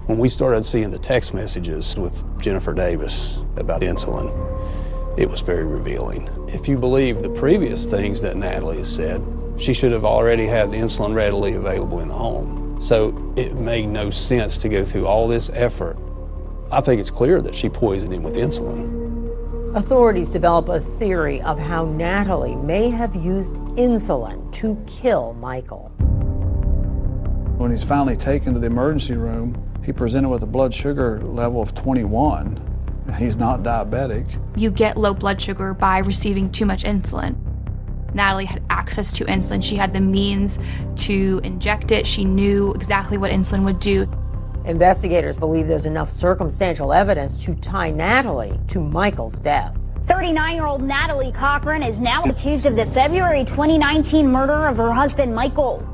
When we started seeing the text messages with Jennifer Davis about insulin, it was very revealing. If you believe the previous things that Natalie has said, she should have already had insulin readily available in the home. So it made no sense to go through all this effort. I think it's clear that she poisoned him with insulin. Authorities develop a theory of how Natalie may have used insulin to kill Michael. When he's finally taken to the emergency room, he presented with a blood sugar level of 21, and he's not diabetic. You get low blood sugar by receiving too much insulin. Natalie had access to insulin. She had the means to inject it. She knew exactly what insulin would do. Investigators believe there's enough circumstantial evidence to tie Natalie to Michael's death. 39-year-old Natalie Cochran is now accused of the February 2019 murder of her husband, Michael.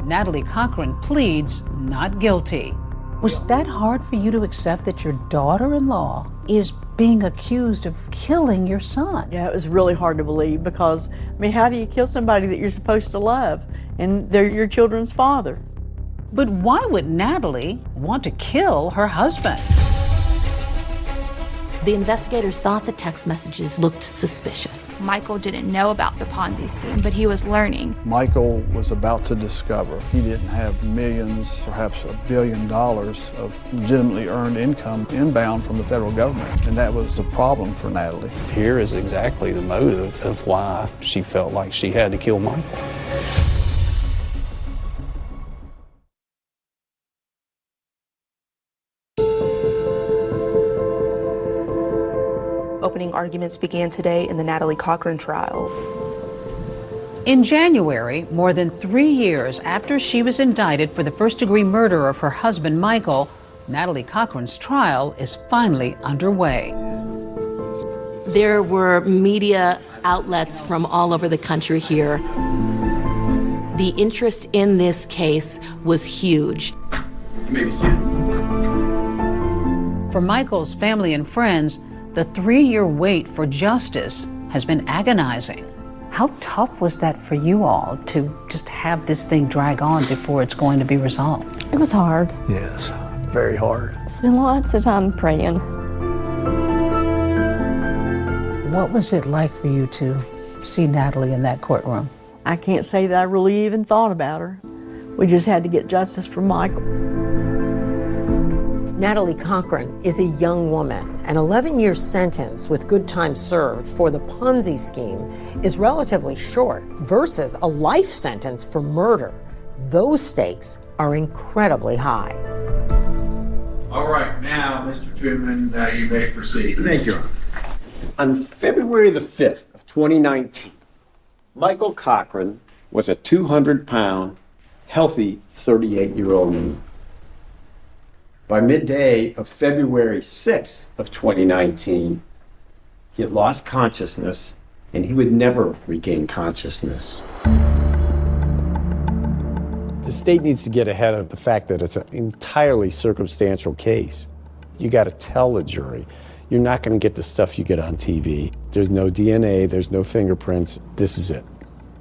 Natalie Cochran pleads not guilty. Was that hard for you to accept that your daughter-in-law is being accused of killing your son? Yeah, it was really hard to believe because, I mean, how do you kill somebody that you're supposed to love and they're your children's father? But why would Natalie want to kill her husband? The investigators thought the text messages looked suspicious. Michael didn't know about the Ponzi scheme, but he was learning. Michael was about to discover he didn't have millions, perhaps $1 billion of legitimately earned income inbound from the federal government, and that was a problem for Natalie. Here is exactly the motive of why she felt like she had to kill Michael. Opening arguments began today in the Natalie Cochran trial. In January, more than 3 years after she was indicted for the first-degree murder of her husband, Michael, Natalie Cochran's trial is finally underway. There were media outlets from all over the country here. The interest in this case was huge. You may be seated. For Michael's family and friends, the 3-year wait for justice has been agonizing. How tough was that for you all to just have this thing drag on before it's going to be resolved? It was hard. Yes, very hard. Spent lots of time praying. What was it like for you to see Natalie in that courtroom? I can't say that I really even thought about her. We just had to get justice for Michael. Natalie Cochran is a young woman. An 11-year sentence with good time served for the Ponzi scheme is relatively short versus a life sentence for murder. Those stakes are incredibly high. All right, now, Mr. Truman, you may proceed. Thank you, Your Honor. On February the 5th of 2019, Michael Cochran was a 200-pound, healthy 38-year-old man. By midday of February 6th of 2019, he had lost consciousness, and he would never regain consciousness. The state needs to get ahead of the fact that it's an entirely circumstantial case. You got to tell the jury. You're not going to get the stuff you get on TV. There's no DNA, there's no fingerprints. This is it.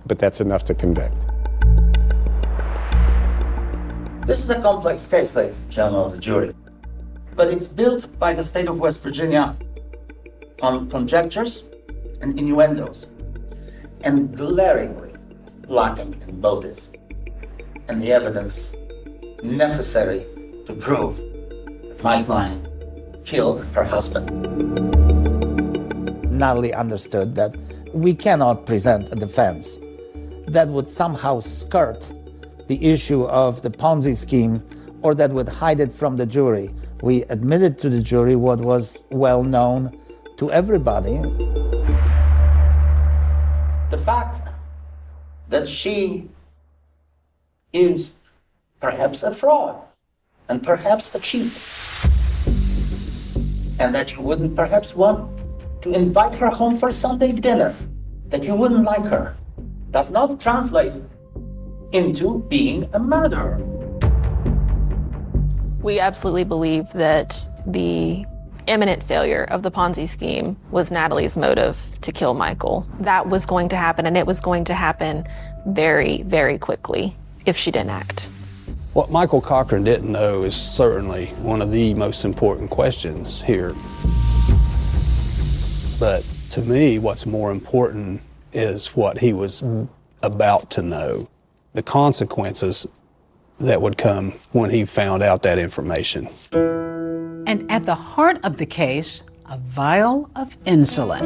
But that's enough to convict. This is a complex case, ladies and gentlemen of the jury. But it's built by the state of West Virginia on conjectures and innuendos, and glaringly lacking in motive and the evidence necessary to prove that my client killed her husband. Natalie understood that we cannot present a defense that would somehow skirt the issue of the Ponzi scheme or that would hide it from the jury. We admitted to the jury what was well known to everybody. The fact that she is perhaps a fraud and perhaps a cheat, and that you wouldn't perhaps want to invite her home for Sunday dinner, that you wouldn't like her, does not translate into being a murderer. We absolutely believe that the imminent failure of the Ponzi scheme was Natalie's motive to kill Michael. That was going to happen, and it was going to happen very, very quickly if she didn't act. What Michael Cochran didn't know is certainly one of the most important questions here. But to me, what's more important is what he was about to know, the consequences that would come when he found out that information. And at the heart of the case, a vial of insulin.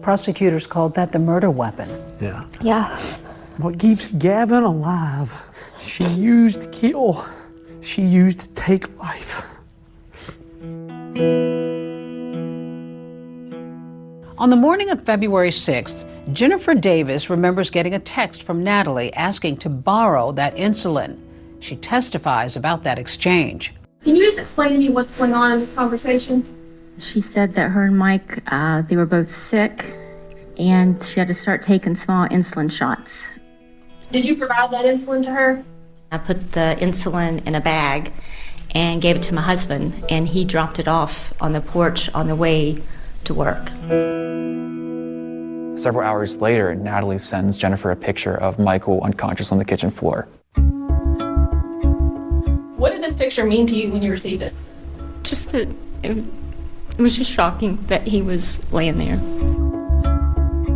Prosecutors called that the murder weapon. Yeah. Yeah. What keeps Gavin alive, she used to kill. She used to take life. On the morning of February 6th, Jennifer Davis remembers getting a text from Natalie asking to borrow that insulin. She testifies about that exchange. Can you just explain to me what's going on in this conversation? She said that her and Mike, they were both sick, and she had to start taking small insulin shots. Did you provide that insulin to her? I put the insulin in a bag and gave it to my husband, and he dropped it off on the porch on the way to work. Several hours later, Natalie sends Jennifer a picture of Michael unconscious on the kitchen floor. What did this picture mean to you when you received it? Just that it was just shocking that he was laying there.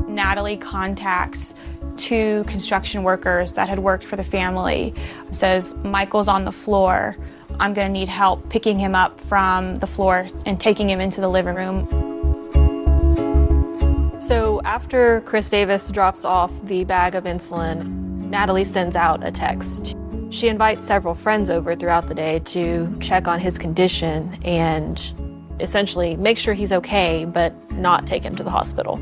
Natalie contacts 2 construction workers that had worked for the family, says, Michael's on the floor. I'm gonna need help picking him up from the floor and taking him into the living room. So after Chris Davis drops off the bag of insulin, Natalie sends out a text. She invites several friends over throughout the day to check on his condition and essentially make sure he's okay, but not take him to the hospital.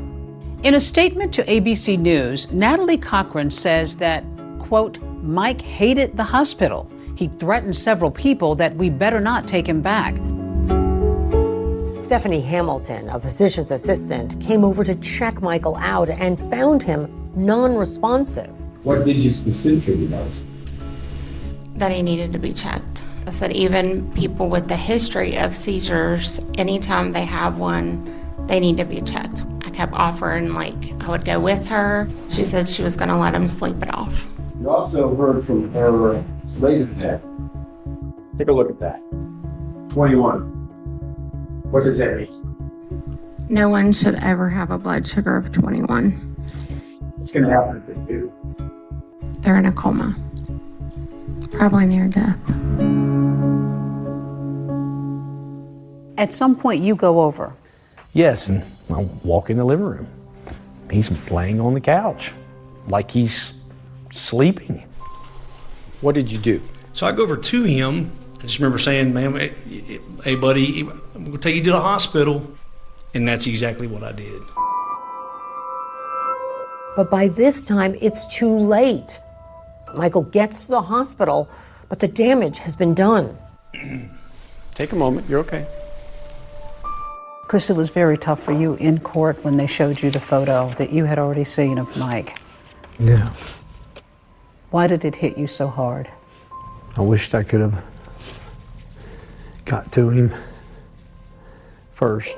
In a statement to ABC News, Natalie Cochran says that, quote, Mike hated the hospital. He threatened several people that we better not take him back. Stephanie Hamilton, a physician's assistant, came over to check Michael out and found him non-responsive. What did you specifically notice? That he needed to be checked. I said even people with the history of seizures, anytime they have one, they need to be checked. I kept offering, I would go with her. She said she was gonna let him sleep it off. You also heard from her later that. Take a look at that. 21. What does that mean? No one should ever have a blood sugar of 21. What's gonna happen if they do? They're in a coma. Probably near death. At some point, you go over. Yes, and I walk in the living room. He's laying on the couch like he's sleeping. What did you do? So I go over to him. I just remember saying, "Man, hey buddy, I'm gonna take you to the hospital," and that's exactly what I did. But by this time, it's too late. Michael gets to the hospital, but the damage has been done. Take a moment, you're okay. Chris, it was very tough for you in court when they showed you the photo that you had already seen of Mike. Yeah. Why did it hit you so hard? I wished I could have got to him first.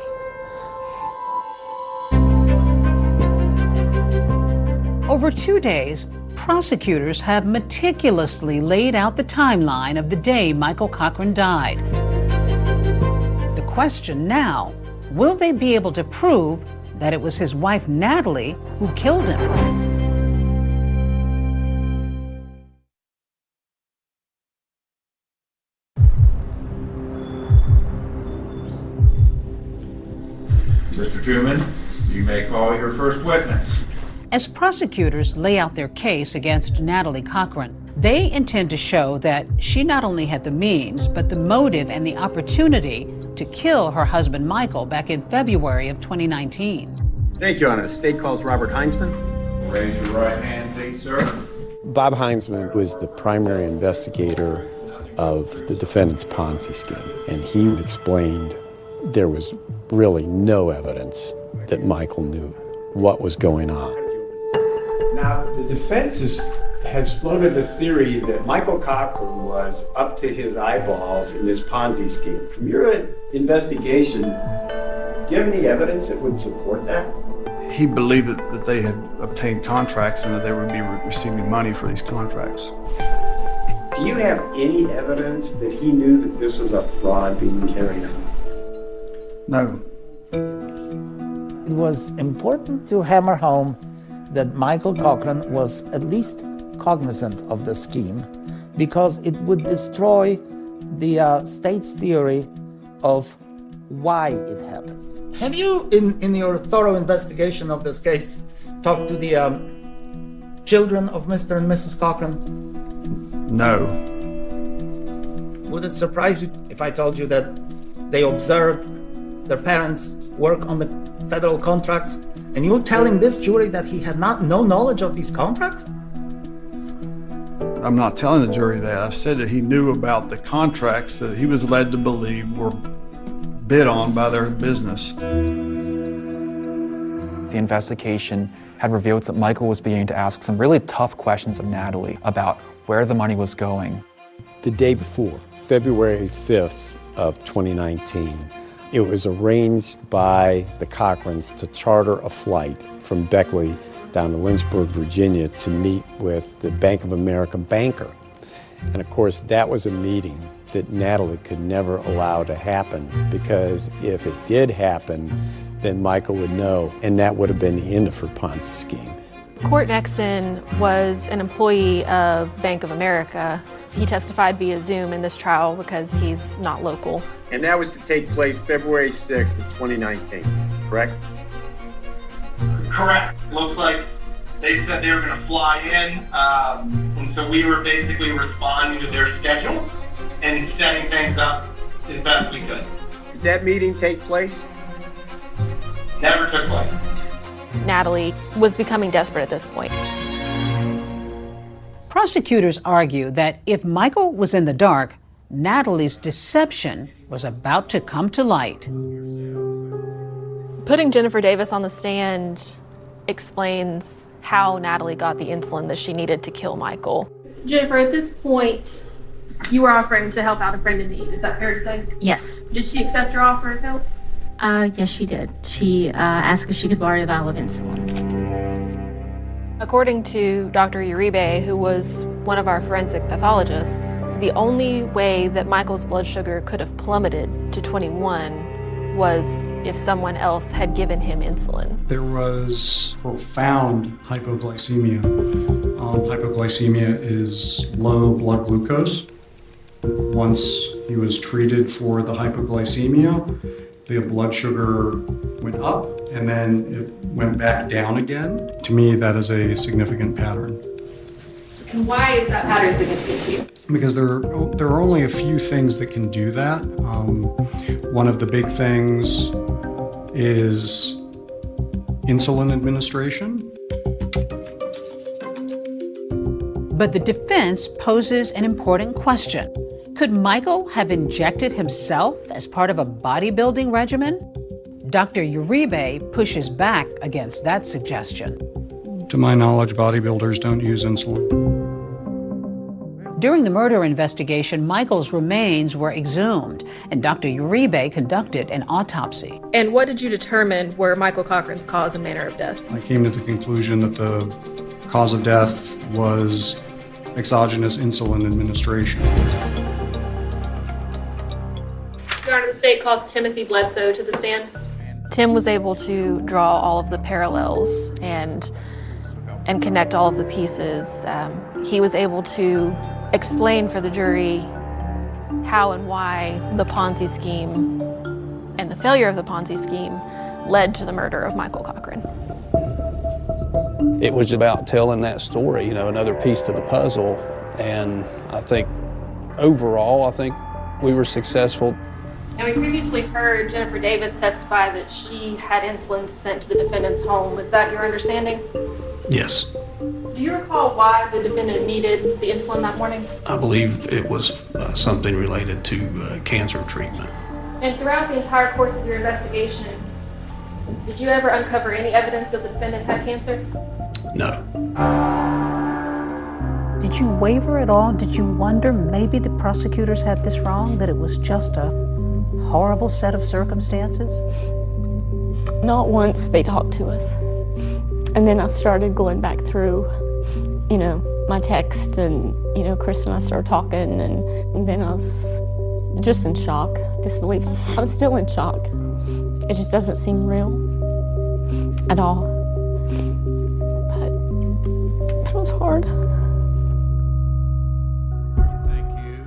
Over 2 days, prosecutors have meticulously laid out the timeline of the day Michael Cochran died. The question now, will they be able to prove that it was his wife, Natalie, who killed him? Mr. Truman, you may call your first witness. As prosecutors lay out their case against Natalie Cochran, they intend to show that she not only had the means, but the motive and the opportunity to kill her husband Michael back in February of 2019. Thank you, Your Honor. State calls Robert Heinzman. Raise your right hand, please, sir. Bob Heinzman was the primary investigator of the defendant's Ponzi scheme, and he explained there was really no evidence that Michael knew what was going on. Now, the defense has floated the theory that Michael Cochran was up to his eyeballs in this Ponzi scheme. From your investigation, do you have any evidence that would support that? He believed that they had obtained contracts and that they would be receiving money for these contracts. Do you have any evidence that he knew that this was a fraud being carried on? No. It was important to hammer home that Michael Cochran was at least cognizant of the scheme because it would destroy the state's theory of why it happened. Have you, in your thorough investigation of this case, talked to the children of Mr. and Mrs. Cochran? No. Would it surprise you if I told you that they observed their parents work on the federal contracts? And you're telling this jury that he had no knowledge of these contracts? I'm not telling the jury that. I said that he knew about the contracts that he was led to believe were bid on by their business. The investigation had revealed that Michael was beginning to ask some really tough questions of Natalie about where the money was going. The day before, February 5th of 2019, it was arranged by the Cochrans to charter a flight from Beckley down to Lynchburg, Virginia to meet with the Bank of America banker. And of course, that was a meeting that Natalie could never allow to happen because if it did happen, then Michael would know, and that would have been the end of her Ponzi scheme. Court Nexon was an employee of Bank of America. He testified via Zoom in this trial because he's not local. And that was to take place February 6th of 2019, correct? Correct. Looks like they said they were going to fly in, and so we were basically responding to their schedule and setting things up as best we could. Did that meeting take place? Never took place. Natalie was becoming desperate at this point. Prosecutors argue that if Michael was in the dark, Natalie's deception was about to come to light. Putting Jennifer Davis on the stand explains how Natalie got the insulin that she needed to kill Michael. Jennifer, at this point, you were offering to help out a friend in need. Is that fair to say? Yes. Did she accept your offer of help? Yes, she did. She asked if she could borrow a vial of insulin. According to Dr. Uribe, who was one of our forensic pathologists, the only way that Michael's blood sugar could have plummeted to 21 was if someone else had given him insulin. There was profound hypoglycemia. Hypoglycemia is low blood glucose, Once he was treated for the hypoglycemia, the blood sugar went up and then it went back down again. To me, that is a significant pattern. And why is that pattern significant to you? Because there are only a few things that can do that. One of the big things is insulin administration. But the defense poses an important question. Could Michael have injected himself as part of a bodybuilding regimen? Dr. Uribe pushes back against that suggestion. To my knowledge, bodybuilders don't use insulin. During the murder investigation, Michael's remains were exhumed, and Dr. Uribe conducted an autopsy. And what did you determine were Michael Cochran's cause and manner of death? I came to the conclusion that the cause of death was exogenous insulin administration. Your Honor, the state calls Timothy Bledsoe to the stand. Tim was able to draw all of the parallels and connect all of the pieces. He was able to explain for the jury how and why the Ponzi scheme and the failure of the Ponzi scheme led to the murder of Michael Cochran. It was about telling that story, you know, another piece to the puzzle. And I think overall, we were successful. And we previously heard Jennifer Davis testify that she had insulin sent to the defendant's home. Is that your understanding? Yes. Do you recall why the defendant needed the insulin that morning? I believe it was something related to cancer treatment. And throughout the entire course of your investigation, did you ever uncover any evidence that the defendant had cancer? No. Did you waver at all? Did you wonder maybe the prosecutors had this wrong, that it was just a horrible set of circumstances? Not once they talked to us. And then I started going back through, you know, my text, and, you know, Chris and I started talking, and then I was just in shock, disbelief. I was still in shock. It just doesn't seem real at all. But it was hard.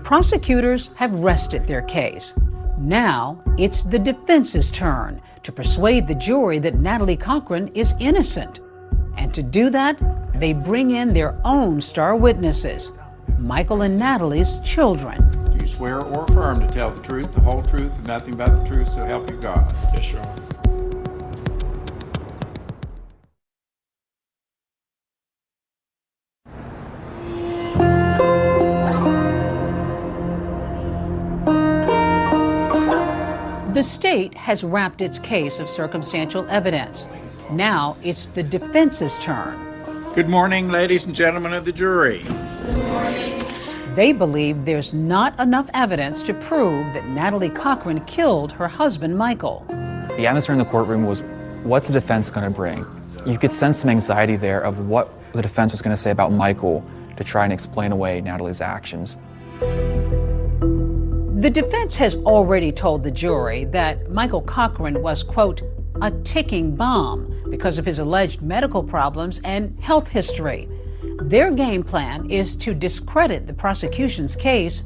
Prosecutors have rested their case. Now it's the defense's turn to persuade the jury that Natalie Cochran is innocent. And to do that, they bring in their own star witnesses, Michael and Natalie's children. Do you swear or affirm to tell the truth, the whole truth, and nothing but the truth, so help you God? Yes, Your Honor. The state has wrapped its case of circumstantial evidence. Now it's the defense's turn. Good morning, ladies and gentlemen of the jury. Good morning. They believe there's not enough evidence to prove that Natalie Cochran killed her husband, Michael. The atmosphere in the courtroom was, what's the defense going to bring? You could sense some anxiety there of what the defense was going to say about Michael to try and explain away Natalie's actions. The defense has already told the jury that Michael Cochran was, quote, a ticking bomb because of his alleged medical problems and health history. Their game plan is to discredit the prosecution's case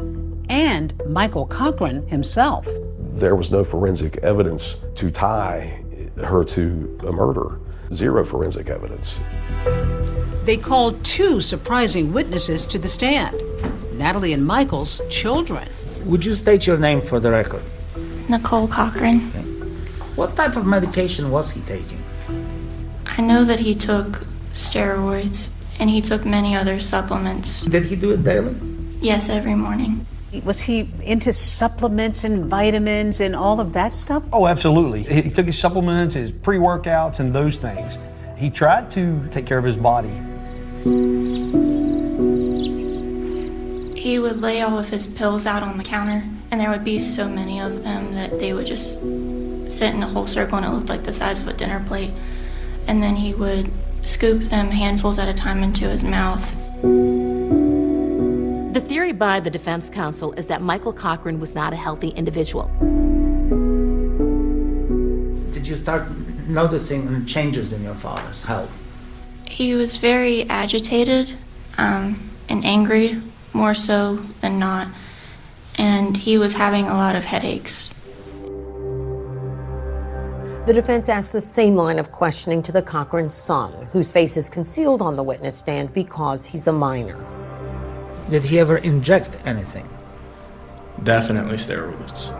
and Michael Cochran himself. There was no forensic evidence to tie her to a murder. Zero forensic evidence. They called two surprising witnesses to the stand, Natalie and Michael's children. Would you state your name for the record? Nicole Cochran. Okay. What type of medication was he taking? I know that he took steroids and he took many other supplements. Did he do it daily? Yes, every morning. Was he into supplements and vitamins and all of that stuff? Oh, absolutely. He took his supplements, his pre-workouts, and those things. He tried to take care of his body. He would lay all of his pills out on the counter, and there would be so many of them that they would just sit in a whole circle, and it looked like the size of a dinner plate. And then he would scoop them handfuls at a time into his mouth. The theory by the defense counsel is that Michael Cochran was not a healthy individual. Did you start noticing changes in your father's health? He was very agitated and angry, more so than not. and he was having a lot of headaches. The defense asked the same line of questioning to the Cochran son, whose face is concealed on the witness stand because he's a minor. Did he ever inject anything? Definitely steroids.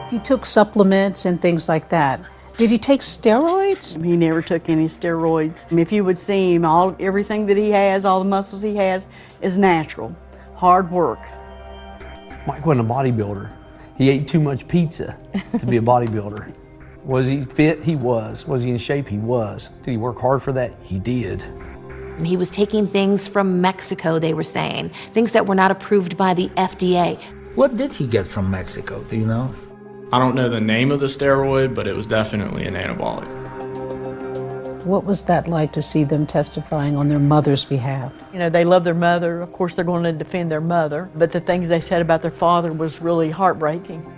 He took supplements and things like that. Did he take steroids? He never took any steroids. If you would see him, everything that he has, all the muscles he has, is natural, hard work. Mike wasn't a bodybuilder. He ate too much pizza to be a bodybuilder. Was he fit? He was. Was he in shape? He was. Did he work hard for that? He did. He was taking things from Mexico, they were saying, things that were not approved by the FDA. What did he get from Mexico? Do you know? I don't know the name of the steroid, but it was definitely an anabolic. What was that like to see them testifying on their mother's behalf? You know, they love their mother. Of course, they're going to defend their mother. But the things they said about their father was really heartbreaking.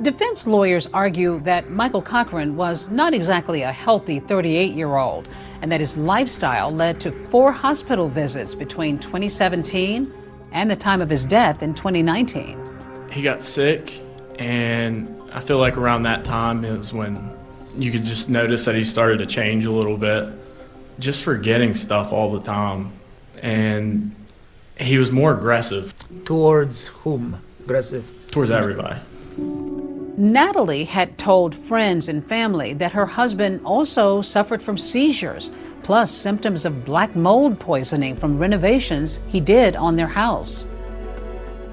Defense lawyers argue that Michael Cochran was not exactly a healthy 38-year-old, and that his lifestyle led to 4 hospital visits between 2017 and the time of his death in 2019. He got sick, and I feel like around that time is when you could just notice that he started to change a little bit, just forgetting stuff all the time. And he was more aggressive. Towards whom? Aggressive? Towards everybody. Natalie had told friends and family that her husband also suffered from seizures, plus symptoms of black mold poisoning from renovations he did on their house.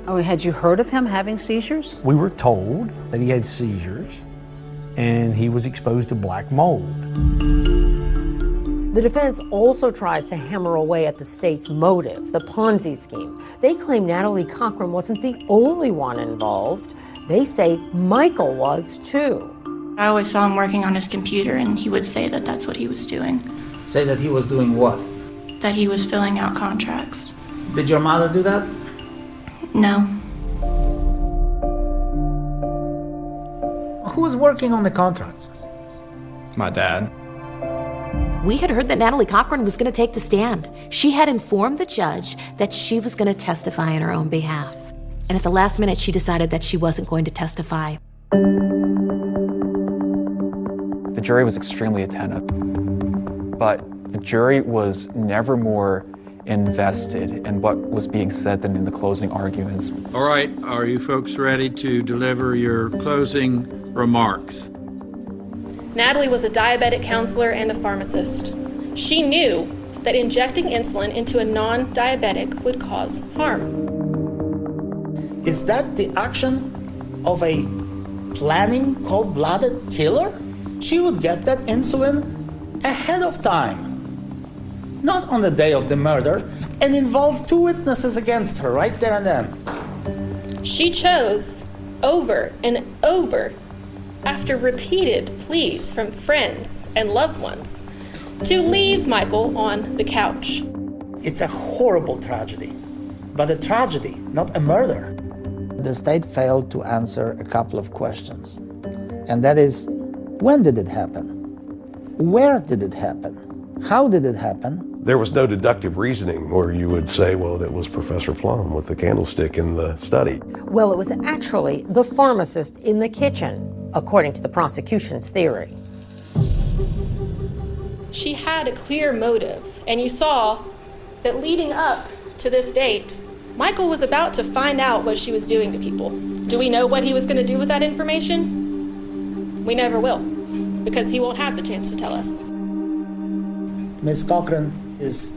Oh, had you heard of him having seizures? We were told that he had seizures and he was exposed to black mold. The defense also tries to hammer away at the state's motive, the Ponzi scheme. They claim Natalie Cochran wasn't the only one involved. They say Michael was too. I always saw him working on his computer, and he would say that that's what he was doing. Say that he was doing what? That he was filling out contracts. Did your mother do that? No. Who was working on the contracts? My dad. We had heard that Natalie Cochran was going to take the stand. She had informed the judge that she was going to testify in her own behalf. And at the last minute, she decided that she wasn't going to testify. The jury was extremely attentive, but the jury was never more invested in what was being said than in the closing arguments. All right, are you folks ready to deliver your closing remarks? Natalie was a diabetic counselor and a pharmacist. She knew that injecting insulin into a non-diabetic would cause harm. Is that the action of a planning cold-blooded killer? She would get that insulin ahead of time, not on the day of the murder, and involve 2 witnesses against her right there and then. She chose over and over, after repeated pleas from friends and loved ones, to leave Michael on the couch. It's a horrible tragedy, but a tragedy, not a murder. The state failed to answer a couple of questions, and that is, when did it happen? Where did it happen? How did it happen? There was no deductive reasoning where you would say, well, it was Professor Plum with the candlestick in the study. Well, it was actually the pharmacist in the kitchen, according to the prosecution's theory. She had a clear motive, and you saw that leading up to this date, Michael was about to find out what she was doing to people. Do we know what he was going to do with that information? We never will, because he won't have the chance to tell us. Ms. Cochran is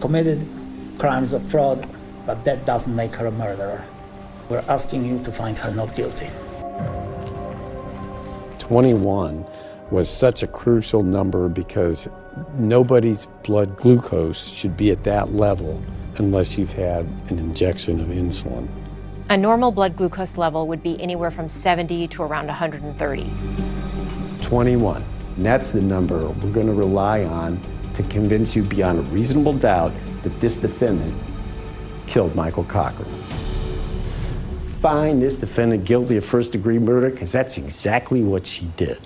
committed crimes of fraud, but that doesn't make her a murderer. We're asking you to find her not guilty. 21 was such a crucial number because nobody's blood glucose should be at that level unless you've had an injection of insulin. A normal blood glucose level would be anywhere from 70 to around 130. 21. And that's the number we're going to rely on to convince you beyond a reasonable doubt that this defendant killed Michael Cochran. Find this defendant guilty of first-degree murder, because that's exactly what she did.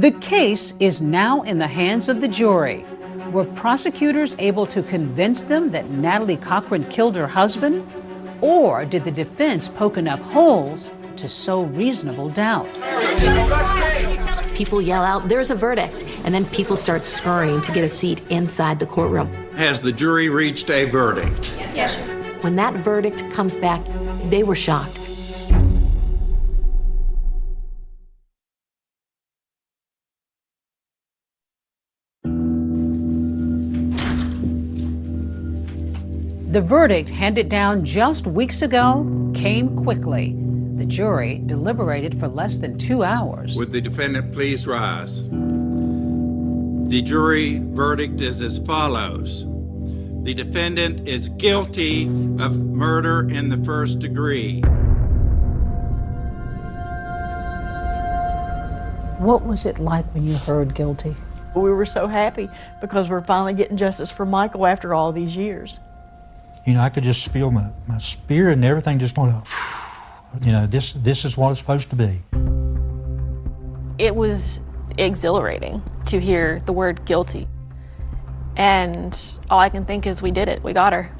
The case is now in the hands of the jury. Were prosecutors able to convince them that Natalie Cochran killed her husband? Or did the defense poke enough holes to sow reasonable doubt? People yell out, "There's a verdict," and then people start scurrying to get a seat inside the courtroom. Has the jury reached a verdict? Yes, sir. When that verdict comes back, they were shocked. The verdict, handed down just weeks ago, came quickly. The jury deliberated for less than 2 hours. Would the defendant please rise? The jury verdict is as follows. The defendant is guilty of murder in the first degree. What was it like when you heard guilty? We were so happy because we're finally getting justice for Michael after all these years. You know, I could just feel my spirit and everything just going, you know, this is what it's supposed to be. It was exhilarating to hear the word guilty. And all I can think is we did it. We got her.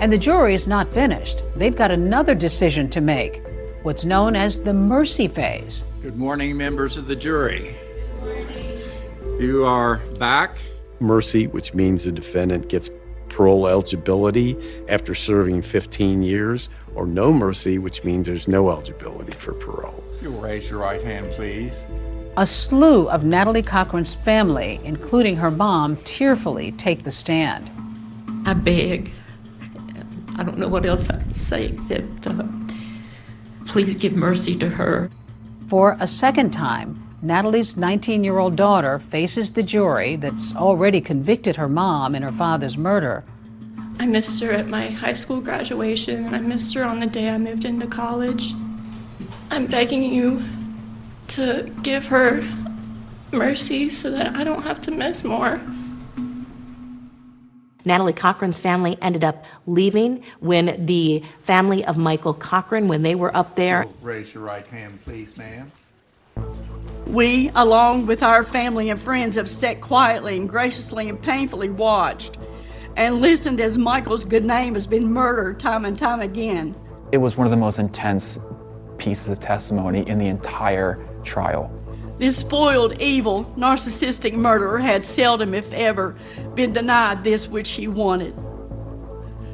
And the jury is not finished. They've got another decision to make, what's known as the mercy phase. Good morning, members of the jury. Good morning. You are back. Mercy, which means the defendant gets parole eligibility after serving 15 years, or no mercy, which means there's no eligibility for parole. You'll raise your right hand, please. A slew of Natalie Cochran's family, including her mom, tearfully take the stand. I beg. I don't know what else I can say except please give mercy to her. For a second time, Natalie's 19-year-old daughter faces the jury that's already convicted her mom in her father's murder. I missed her at my high school graduation, and I missed her on the day I moved into college. I'm begging you to give her mercy so that I don't have to miss more. Natalie Cochran's family ended up leaving when the family of Michael Cochran, when they were up there. Raise your right hand, please, ma'am. We, along with our family and friends, have sat quietly and graciously and painfully watched and listened as Michael's good name has been murdered time and time again. It was one of the most intense pieces of testimony in the entire trial. This spoiled, evil, narcissistic murderer had seldom, if ever, been denied this which she wanted.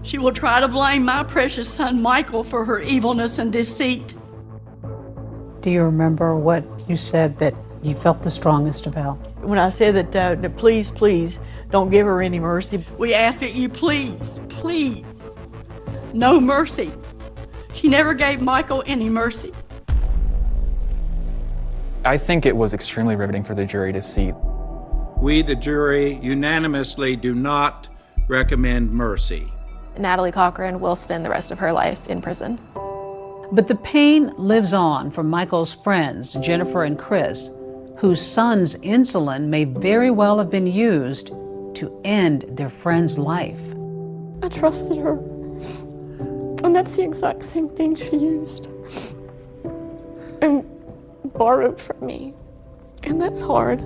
She will try to blame my precious son Michael for her evilness and deceit. Do you remember what you said that you felt the strongest about? When I said that please, please, don't give her any mercy. We ask that you please, please, no mercy. She never gave Michael any mercy. I think it was extremely riveting for the jury to see. We, the jury, unanimously do not recommend mercy. Natalie Cochran will spend the rest of her life in prison. But the pain lives on for Michael's friends, Jennifer and Chris, whose son's insulin may very well have been used to end their friend's life. I trusted her, and that's the exact same thing she used and borrowed from me. And that's hard,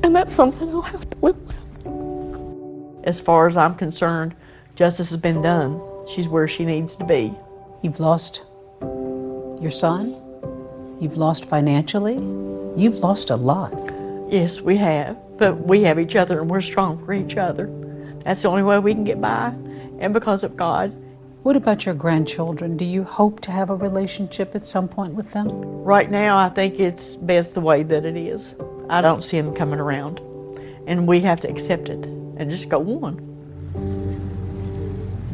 and that's something I'll have to live with. As far as I'm concerned, justice has been done. She's where she needs to be. You've lost your son, you've lost financially, you've lost a lot. Yes, we have, but we have each other and we're strong for each other. That's the only way we can get by, and because of God. What about your grandchildren? Do you hope to have a relationship at some point with them? Right now, I think it's best the way that it is. I don't see them coming around, and we have to accept it and just go on.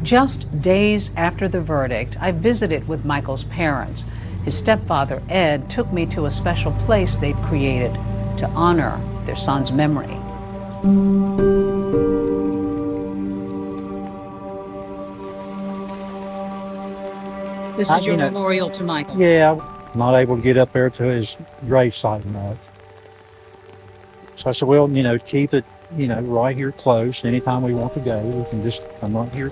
Just days after the verdict, I visited with Michael's parents. His stepfather, Ed, took me to a special place they've created to honor their son's memory. This is your memorial to Michael. Yeah, I'm not able to get up there to his gravesite much. So I said, well, you know, keep it, you know, right here close. Anytime we want to go, we can just come right here.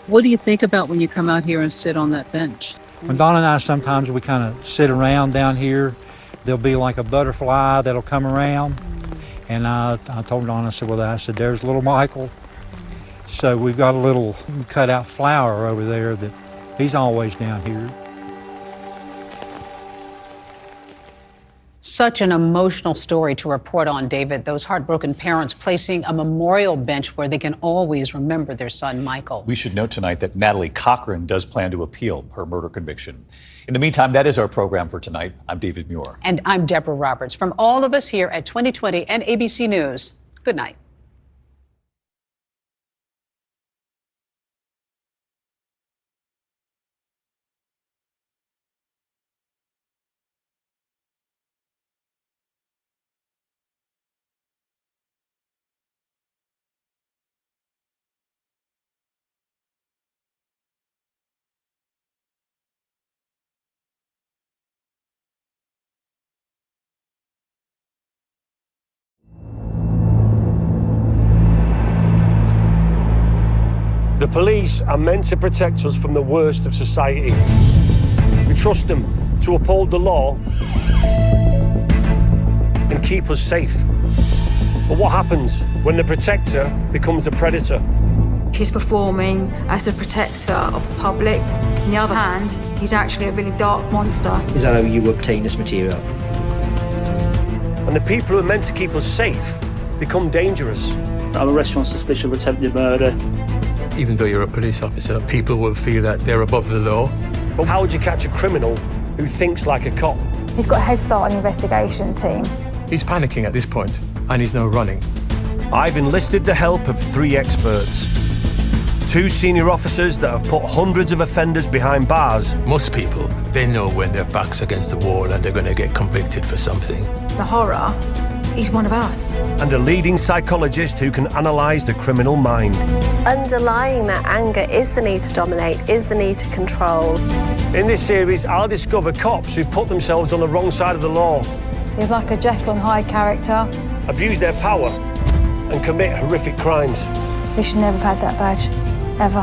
What do you think about when you come out here and sit on that bench? When Donna and I sometimes we kind of sit around down here, There'll be like a butterfly that'll come around. And I told Dawn, I said, there's little Michael. So we've got a little cutout flower over there that he's always down here. Such an emotional story to report on, David. Those heartbroken parents placing a memorial bench where they can always remember their son, Michael. We should note tonight that Natalie Cochran does plan to appeal her murder conviction. In the meantime, that is our program for tonight. I'm David Muir. And I'm Deborah Roberts. From all of us here at 2020 and ABC News, good night. The police are meant to protect us from the worst of society. We trust them to uphold the law and keep us safe. But what happens when the protector becomes the predator? He's performing as the protector of the public. On the other hand, he's actually a really dark monster. Is that how you obtain this material? And the people who are meant to keep us safe become dangerous. I'm arrested on suspicion of attempted murder. Even though you're a police officer, people will feel that they're above the law. But how would you catch a criminal who thinks like a cop? He's got a head start on the investigation team. He's panicking at this point, and he's now running. I've enlisted the help of 3 experts. 2 senior officers that have put hundreds of offenders behind bars. Most people, they know when their back's against the wall and they're going to get convicted for something. The horror, he's one of us. And a leading psychologist who can analyse the criminal mind. Underlying that anger is the need to dominate, is the need to control. In this series, I'll discover cops who put themselves on the wrong side of the law. He's like a Jekyll and Hyde character. Abuse their power and commit horrific crimes. We should never have had that badge, ever.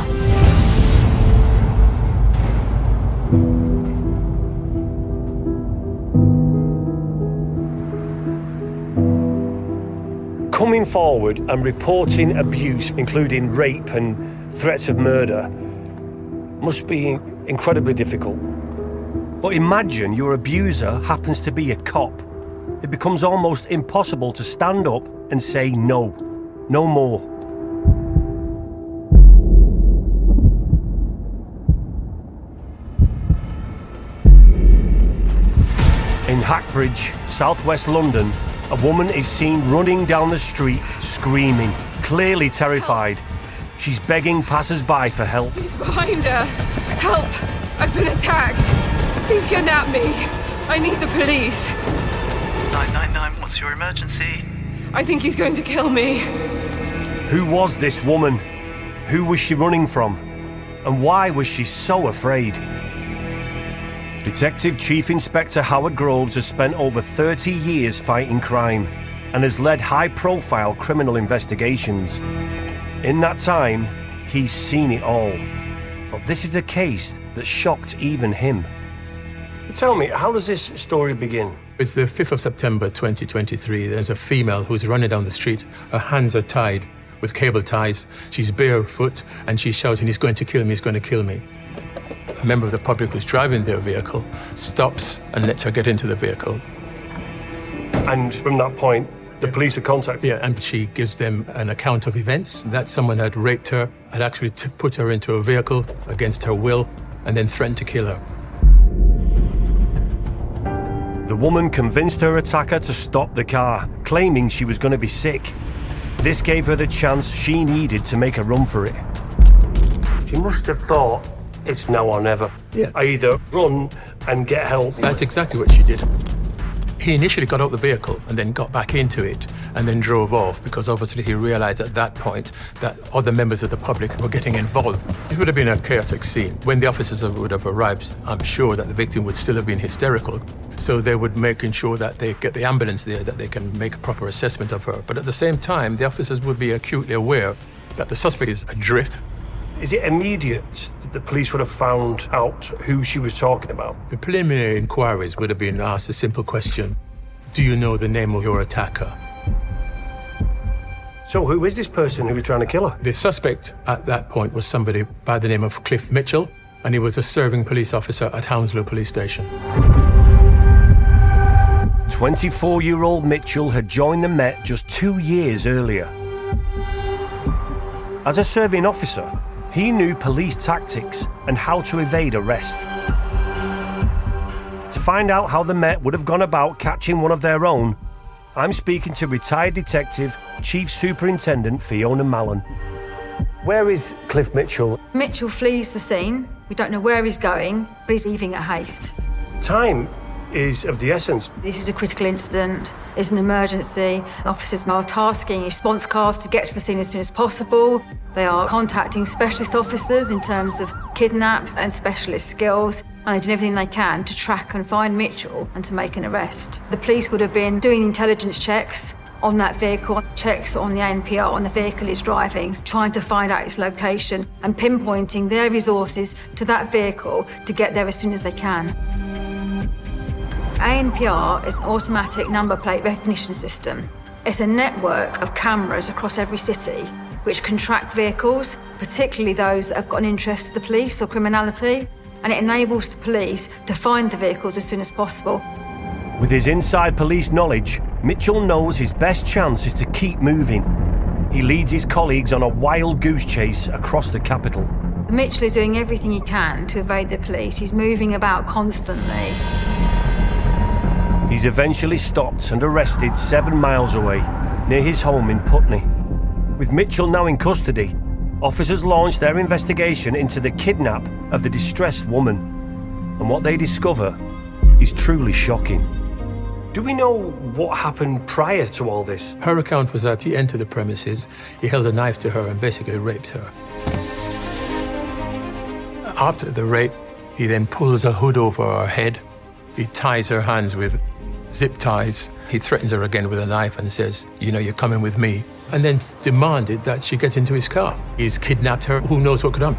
Coming forward and reporting abuse, including rape and threats of murder, must be incredibly difficult. But imagine your abuser happens to be a cop. It becomes almost impossible to stand up and say no, no more. In Hackbridge, southwest London, a woman is seen running down the street, screaming, clearly terrified. She's begging passers-by for help. He's behind us. Help! I've been attacked. He's kidnapped me. I need the police. 999, what's your emergency? I think he's going to kill me. Who was this woman? Who was she running from? And why was she so afraid? Detective Chief Inspector Howard Groves has spent over 30 years fighting crime and has led high-profile criminal investigations. In that time, he's seen it all. But this is a case that shocked even him. Tell me, how does this story begin? It's the 5th of September 2023. There's a female who's running down the street. Her hands are tied with cable ties. She's barefoot and she's shouting, "He's going to kill me, he's going to kill me." A member of the public who's driving their vehicle stops and lets her get into the vehicle. And from that point, the police are contacted? Yeah, and she gives them an account of events, that someone had raped her, had actually put her into a vehicle against her will, and then threatened to kill her. The woman convinced her attacker to stop the car, claiming she was going to be sick. This gave her the chance she needed to make a run for it. She must have thought, it's now or never. Yeah. I either run and get help. That's exactly what she did. He initially got out the vehicle and then got back into it and then drove off because obviously he realized at that point that other members of the public were getting involved. It would have been a chaotic scene. When the officers would have arrived, I'm sure that the victim would still have been hysterical. So they would make sure that they get the ambulance there, that they can make a proper assessment of her. But at the same time, the officers would be acutely aware that the suspect is adrift. Is it immediate that the police would have found out who she was talking about? The preliminary inquiries would have been asked a simple question: do you know the name of your attacker? So who is this person who was trying to kill her? The suspect at that point was somebody by the name of Cliff Mitchell, and he was a serving police officer at Hounslow Police Station. 24-year-old Mitchell had joined the Met just 2 years earlier. As a serving officer, he knew police tactics and how to evade arrest. To find out how the Met would have gone about catching one of their own, I'm speaking to retired detective Chief Superintendent Fiona Mallon. Where is Cliff Mitchell? Mitchell flees the scene. We don't know where he's going, but he's leaving at haste. Time is of the essence. This is a critical incident. It's an emergency. Officers are tasking response cars to get to the scene as soon as possible. They are contacting specialist officers in terms of kidnap and specialist skills, and they're doing everything they can to track and find Mitchell and to make an arrest. The police would have been doing intelligence checks on that vehicle, checks on the ANPR on the vehicle it's driving, trying to find out its location and pinpointing their resources to that vehicle to get there as soon as they can. ANPR is an automatic number plate recognition system. It's a network of cameras across every city which can track vehicles, particularly those that have got an interest to the police or criminality, and it enables the police to find the vehicles as soon as possible. With his inside police knowledge, Mitchell knows his best chance is to keep moving. He leads his colleagues on a wild goose chase across the capital. Mitchell is doing everything he can to evade the police. He's moving about constantly. He's eventually stopped and arrested 7 miles away, near his home in Putney. With Mitchell now in custody, officers launched their investigation into the kidnap of the distressed woman. And what they discover is truly shocking. Do we know what happened prior to all this? Her account was that he entered the premises, he held a knife to her and basically raped her. After the rape, he then pulls a hood over her head. He ties her hands with zip ties. He threatens her again with a knife and says, "You know, you're coming with me." And then demanded that she get into his car. He's kidnapped her. Who knows what could happen?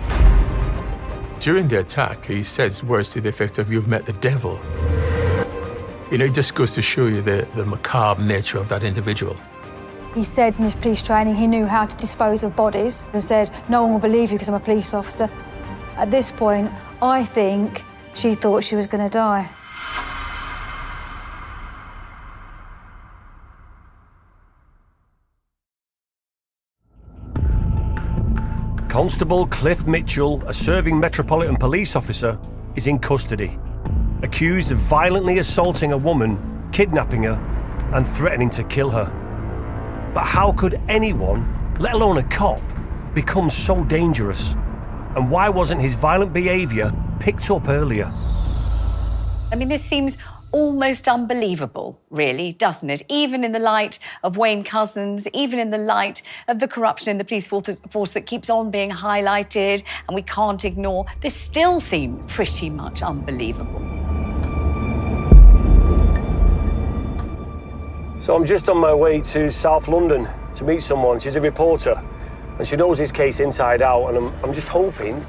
During the attack, he says words to the effect of, "You've met the devil." You know, it just goes to show you the macabre nature of that individual. He said in his police training he knew how to dispose of bodies and said, "No one will believe you because I'm a police officer." At this point, I think she thought she was going to die. Constable Cliff Mitchell, a serving Metropolitan Police officer, is in custody, accused of violently assaulting a woman, kidnapping her, and threatening to kill her. But how could anyone, let alone a cop, become so dangerous? And why wasn't his violent behaviour picked up earlier? I mean, this seems almost unbelievable, really, doesn't it? Even in the light of Wayne Couzens, even in the light of the corruption in the police force that keeps on being highlighted and we can't ignore, this still seems pretty much unbelievable. So I'm just on my way to South London to meet someone. She's a reporter, and she knows his case inside out, and I'm just hoping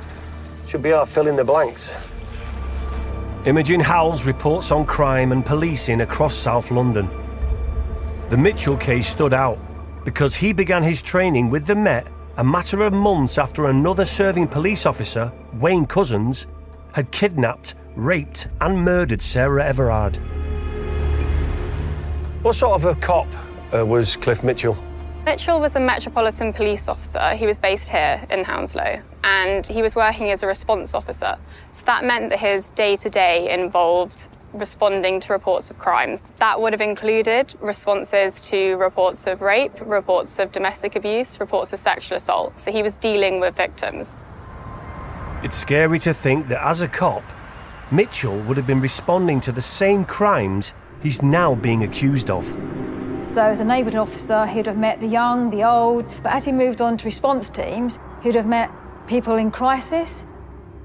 she'll be able to fill in the blanks. Imogen Howells reports on crime and policing across South London. The Mitchell case stood out because he began his training with the Met a matter of months after another serving police officer, Wayne Couzens, had kidnapped, raped and murdered Sarah Everard. What sort of a cop was Cliff Mitchell? Mitchell was a Metropolitan Police officer. He was based here in Hounslow, and he was working as a response officer. So that meant that his day-to-day involved responding to reports of crimes. That would have included responses to reports of rape, reports of domestic abuse, reports of sexual assault. So he was dealing with victims. It's scary to think that as a cop, Mitchell would have been responding to the same crimes he's now being accused of. So as a neighbourhood officer, he'd have met the young, the old, but as he moved on to response teams, he'd have met people in crisis,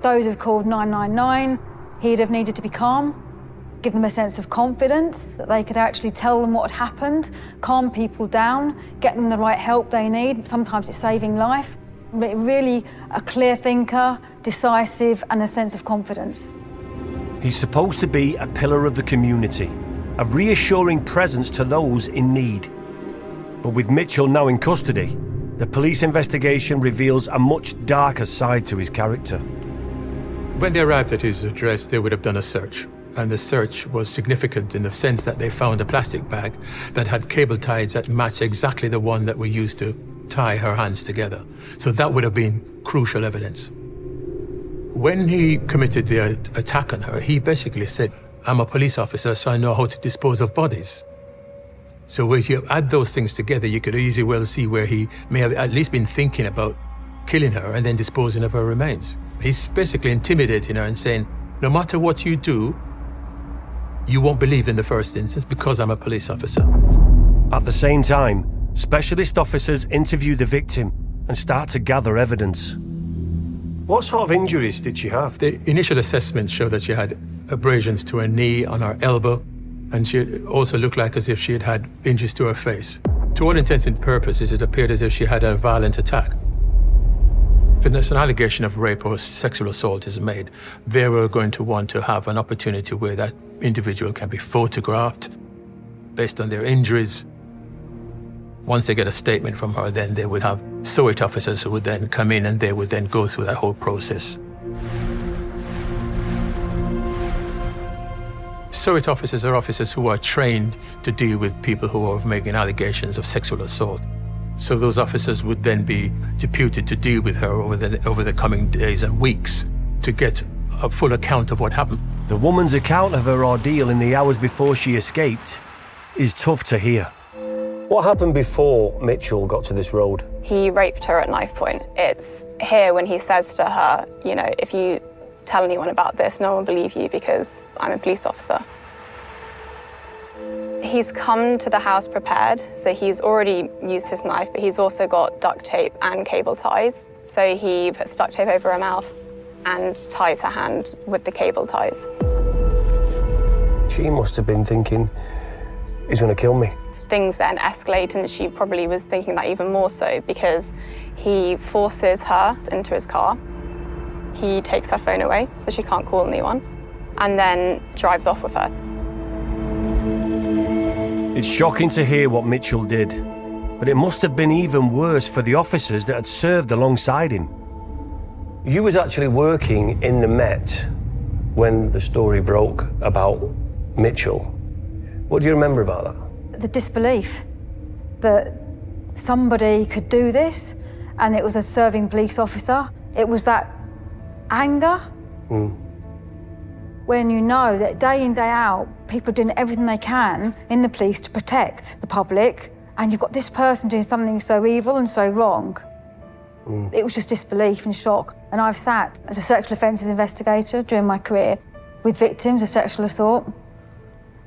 those who've called 999. He'd have needed to be calm, give them a sense of confidence, that they could actually tell them what had happened, calm people down, get them the right help they need. Sometimes it's saving life. Really a clear thinker, decisive, and a sense of confidence. He's supposed to be a pillar of the community, a reassuring presence to those in need. But with Mitchell now in custody, the police investigation reveals a much darker side to his character. When they arrived at his address, they would have done a search. And the search was significant in the sense that they found a plastic bag that had cable ties that matched exactly the one that we used to tie her hands together. So that would have been crucial evidence. When he committed the attack on her, he basically said, "I'm a police officer, so I know how to dispose of bodies." So if you add those things together, you could easily well see where he may have at least been thinking about killing her and then disposing of her remains. He's basically intimidating her and saying, no matter what you do, you won't believe in the first instance because I'm a police officer. At the same time, specialist officers interview the victim and start to gather evidence. What sort of injuries did she have? The initial assessment showed that she had abrasions to her knee, on her elbow, and she also looked like as if she had had injuries to her face. To all intents and purposes, it appeared as if she had a violent attack. If an allegation of rape or sexual assault is made, they were going to want to have an opportunity where that individual can be photographed based on their injuries. Once they get a statement from her, then they would have SOIT officers who would then come in and they would then go through that whole process. SOIT officers are officers who are trained to deal with people who are making allegations of sexual assault. So those officers would then be deputed to deal with her over the coming days and weeks to get a full account of what happened. The woman's account of her ordeal in the hours before she escaped is tough to hear. What happened before Mitchell got to this road? He raped her at knife point. It's here when he says to her, you know, if you tell anyone about this, no one will believe you because I'm a police officer. He's come to the house prepared, so he's already used his knife, but he's also got duct tape and cable ties. So he puts duct tape over her mouth and ties her hand with the cable ties. She must have been thinking, he's going to kill me. Things then escalate, and she probably was thinking that even more so because he forces her into his car. He takes her phone away so she can't call anyone, and then drives off with her. It's shocking to hear what Mitchell did, but it must have been even worse for the officers that had served alongside him. You was actually working in the Met when the story broke about Mitchell. What do you remember about that? The disbelief that somebody could do this, and it was a serving police officer. It was that anger. When you know that day in, day out, people are doing everything they can in the police to protect the public, and you've got this person doing something so evil and so wrong. It was just disbelief and shock. And I've sat as a sexual offences investigator during my career with victims of sexual assault,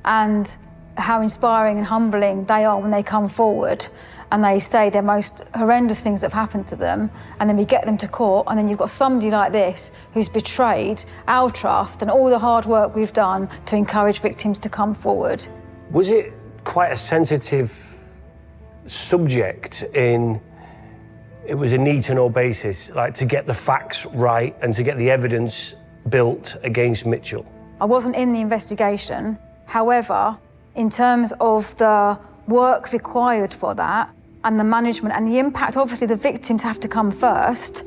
and how inspiring and humbling they are when they come forward and they say their most horrendous things that have happened to them, and then we get them to court, and then you've got somebody like this who's betrayed our trust and all the hard work we've done to encourage victims to come forward. Was it quite a sensitive subject in, it was a need-to-know basis, like to get the facts right and to get the evidence built against Mitchell? I wasn't in the investigation. However, in terms of the work required for that and the management and the impact, obviously the victims have to come first.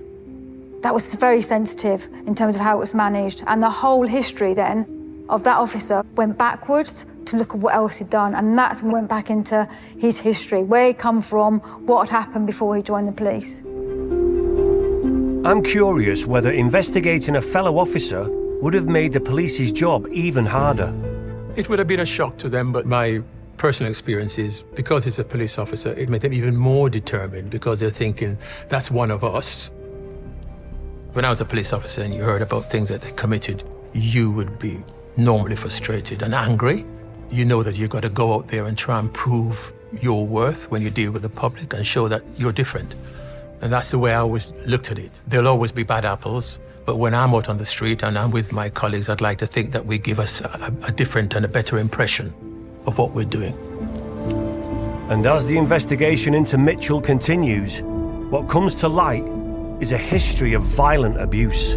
That was very sensitive in terms of how it was managed, and the whole history then of that officer went backwards to look at what else he'd done, and that's when we went back into his history, where he'd come from, what had happened before he joined the police. I'm curious whether investigating a fellow officer would have made the police's job even harder. It would have been a shock to them, but my personal experience is, because he's a police officer, it made them even more determined because they're thinking, that's one of us. When I was a police officer and you heard about things that they committed, you would be normally frustrated and angry. You know that you've got to go out there and try and prove your worth when you deal with the public and show that you're different. And that's the way I always looked at it. There'll always be bad apples, but when I'm out on the street and I'm with my colleagues, I'd like to think that we give us a different and a better impression of what we're doing. And as the investigation into Mitchell continues, what comes to light is a history of violent abuse.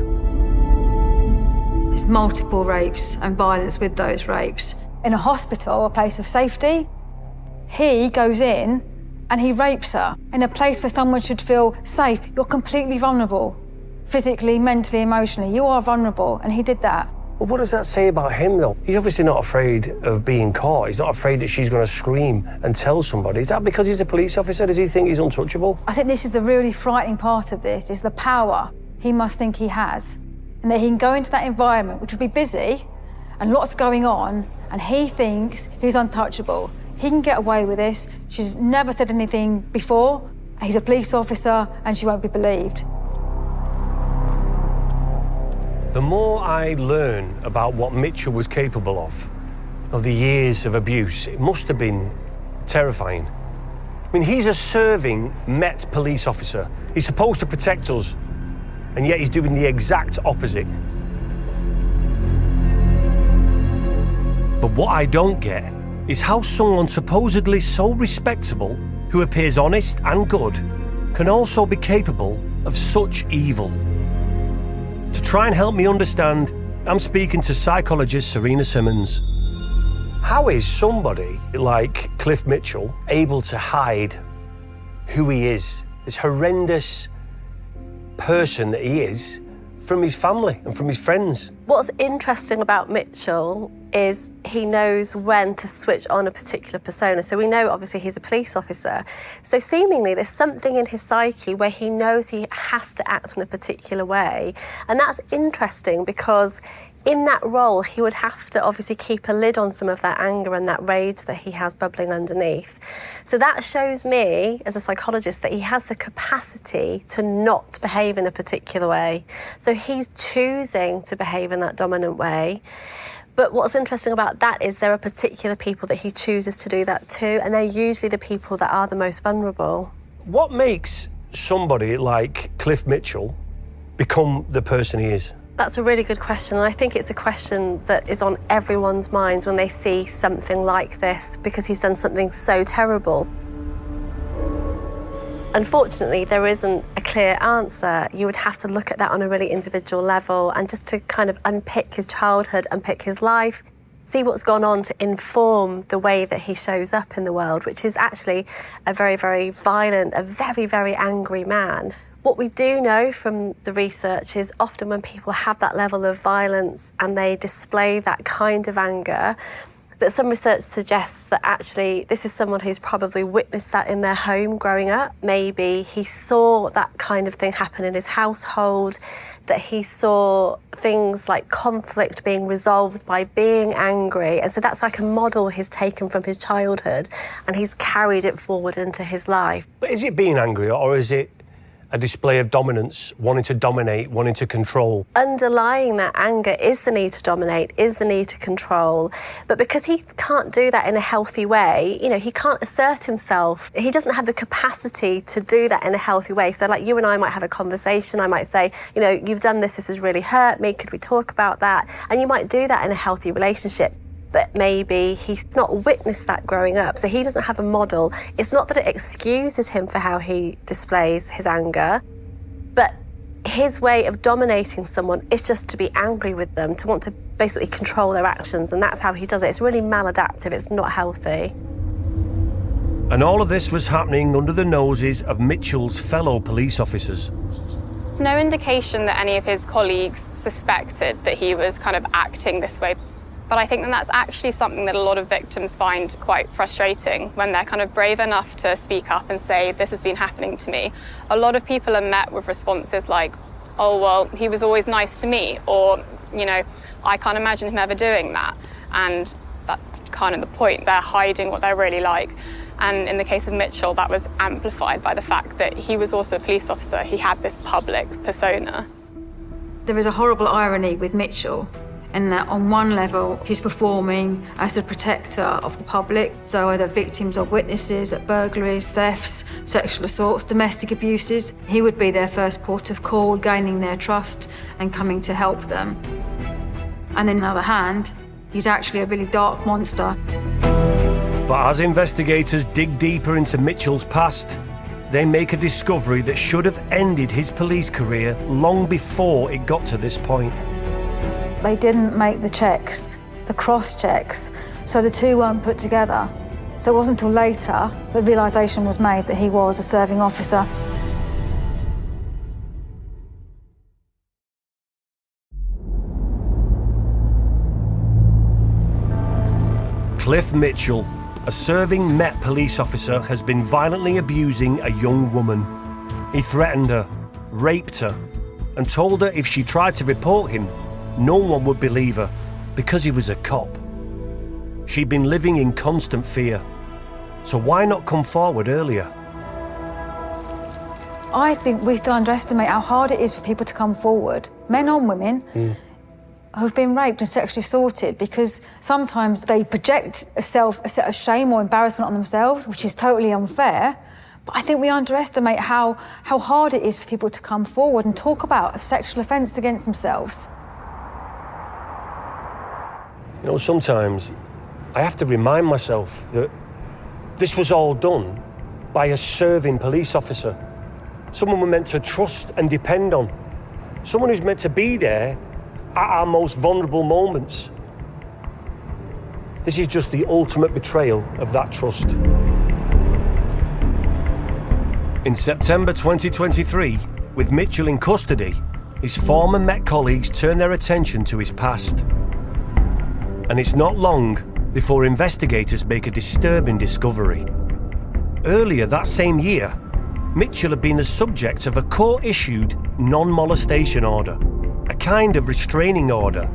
There's multiple rapes and violence with those rapes. In a hospital, a place of safety, he goes in and he rapes her. In a place where someone should feel safe, you're completely vulnerable. Physically, mentally, emotionally, you are vulnerable, and he did that. Well, what does that say about him, though? He's obviously not afraid of being caught. He's not afraid that she's going to scream and tell somebody. Is that because he's a police officer? Does he think he's untouchable? I think this is the really frightening part of this, is the power he must think he has. And that he can go into that environment, which would be busy, and lots going on, and he thinks he's untouchable. He can get away with this. She's never said anything before. He's a police officer, and she won't be believed. The more I learn about what Mitchell was capable of the years of abuse, it must have been terrifying. I mean, he's a serving Met police officer. He's supposed to protect us, and yet he's doing the exact opposite. But what I don't get is how someone supposedly so respectable, who appears honest and good, can also be capable of such evil. To try and help me understand, I'm speaking to psychologist Serena Simmons. How is somebody like Cliff Mitchell able to hide who he is, this horrendous person that he is, from his family and from his friends? What's interesting about Mitchell is he knows when to switch on a particular persona. So we know, obviously, he's a police officer. So seemingly there's something in his psyche where he knows he has to act in a particular way. And that's interesting because in that role, he would have to obviously keep a lid on some of that anger and that rage that he has bubbling underneath. So that shows me, as a psychologist, that he has the capacity to not behave in a particular way. So he's choosing to behave in that dominant way. But what's interesting about that is there are particular people that he chooses to do that to, and they're usually the people that are the most vulnerable. What makes somebody like Cliff Mitchell become the person he is? That's a really good question, and I think it's a question that is on everyone's minds when they see something like this, because he's done something so terrible. Unfortunately, there isn't a clear answer. You would have to look at that on a really individual level and just to kind of unpick his childhood, unpick his life, see what's gone on to inform the way that he shows up in the world, which is actually a very, very violent, a very, very angry man. What we do know from the research is often when people have that level of violence and they display that kind of anger, but some research suggests that actually this is someone who's probably witnessed that in their home growing up. Maybe he saw that kind of thing happen in his household, that he saw things like conflict being resolved by being angry. And so that's like a model he's taken from his childhood and he's carried it forward into his life. But is it being angry, or is it a display of dominance, wanting to dominate, wanting to control? Underlying that anger is the need to dominate, is the need to control. But because he can't do that in a healthy way, you know, he can't assert himself. He doesn't have the capacity to do that in a healthy way. So like you and I might have a conversation. I might say, you know, you've done this has really hurt me. Could we talk about that? And you might do that in a healthy relationship. But maybe he's not witnessed that growing up, so he doesn't have a model. It's not that it excuses him for how he displays his anger, but his way of dominating someone is just to be angry with them, to want to basically control their actions, and that's how he does it. It's really maladaptive, it's not healthy. And all of this was happening under the noses of Mitchell's fellow police officers. There's no indication that any of his colleagues suspected that he was kind of acting this way. But I think that that's actually something that a lot of victims find quite frustrating when they're kind of brave enough to speak up and say, this has been happening to me. A lot of people are met with responses like, oh, well, he was always nice to me, or, you know, I can't imagine him ever doing that. And that's kind of the point. They're hiding what they're really like. And in the case of Mitchell, that was amplified by the fact that he was also a police officer. He had this public persona. There is a horrible irony with Mitchell, in that on one level, he's performing as the protector of the public, so either victims or witnesses at burglaries, thefts, sexual assaults, domestic abuses. He would be their first port of call, gaining their trust and coming to help them. And on the other hand, he's actually a really dark monster. But as investigators dig deeper into Mitchell's past, they make a discovery that should have ended his police career long before it got to this point. They didn't make the checks, the cross-checks, so the two weren't put together. So it wasn't until later that realisation was made that he was a serving officer. Cliff Mitchell, a serving Met police officer, has been violently abusing a young woman. He threatened her, raped her, and told her if she tried to report him, no one would believe her because he was a cop. She'd been living in constant fear. So why not come forward earlier? I think we still underestimate how hard it is for people to come forward, men and women, who've been raped and sexually assaulted, because sometimes they project a set of shame or embarrassment on themselves, which is totally unfair. But I think we underestimate how hard it is for people to come forward and talk about a sexual offence against themselves. You know, sometimes I have to remind myself that this was all done by a serving police officer, someone we're meant to trust and depend on, someone who's meant to be there at our most vulnerable moments. This is just the ultimate betrayal of that trust. In September 2023, with Mitchell in custody, his former Met colleagues turn their attention to his past. And it's not long before investigators make a disturbing discovery. Earlier that same year, Mitchell had been the subject of a court-issued non-molestation order, a kind of restraining order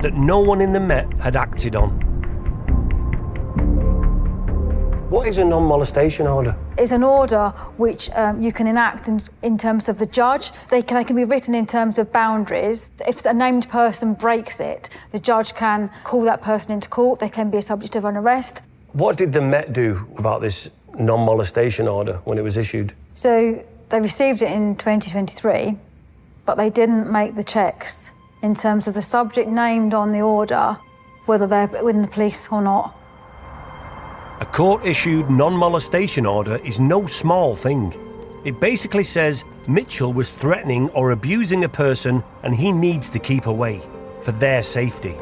that no one in the Met had acted on. What is a non-molestation order? It's an order which you can enact in terms of the judge. They can be written in terms of boundaries. If a named person breaks it, the judge can call that person into court. They can be a subject of an arrest. What did the Met do about this non-molestation order when it was issued? So they received it in 2023, but they didn't make the checks in terms of the subject named on the order, whether they're within the police or not. A court-issued non-molestation order is no small thing. It basically says Mitchell was threatening or abusing a person and he needs to keep away for their safety.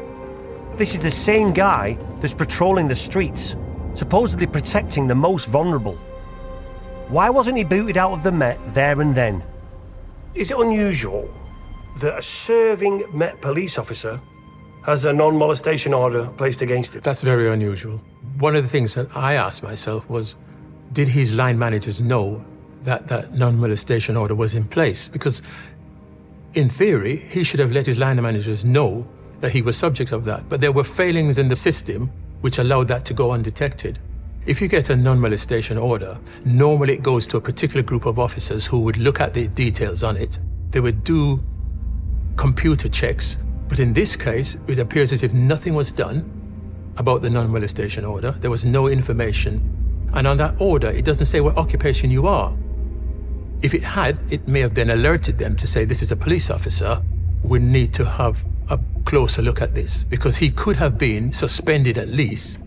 This is the same guy that's patrolling the streets, supposedly protecting the most vulnerable. Why wasn't he booted out of the Met there and then? Is it unusual that a serving Met police officer has a non-molestation order placed against him? That's very unusual. One of the things that I asked myself was, did his line managers know that that non-molestation order was in place? Because in theory, he should have let his line managers know that he was subject of that. But there were failings in the system which allowed that to go undetected. If you get a non-molestation order, normally it goes to a particular group of officers who would look at the details on it. They would do computer checks. But in this case, it appears as if nothing was done about the non-molestation order. There was no information. And on that order, it doesn't say what occupation you are. If it had, it may have then alerted them to say, this is a police officer. We need to have a closer look at this, because he could have been suspended at least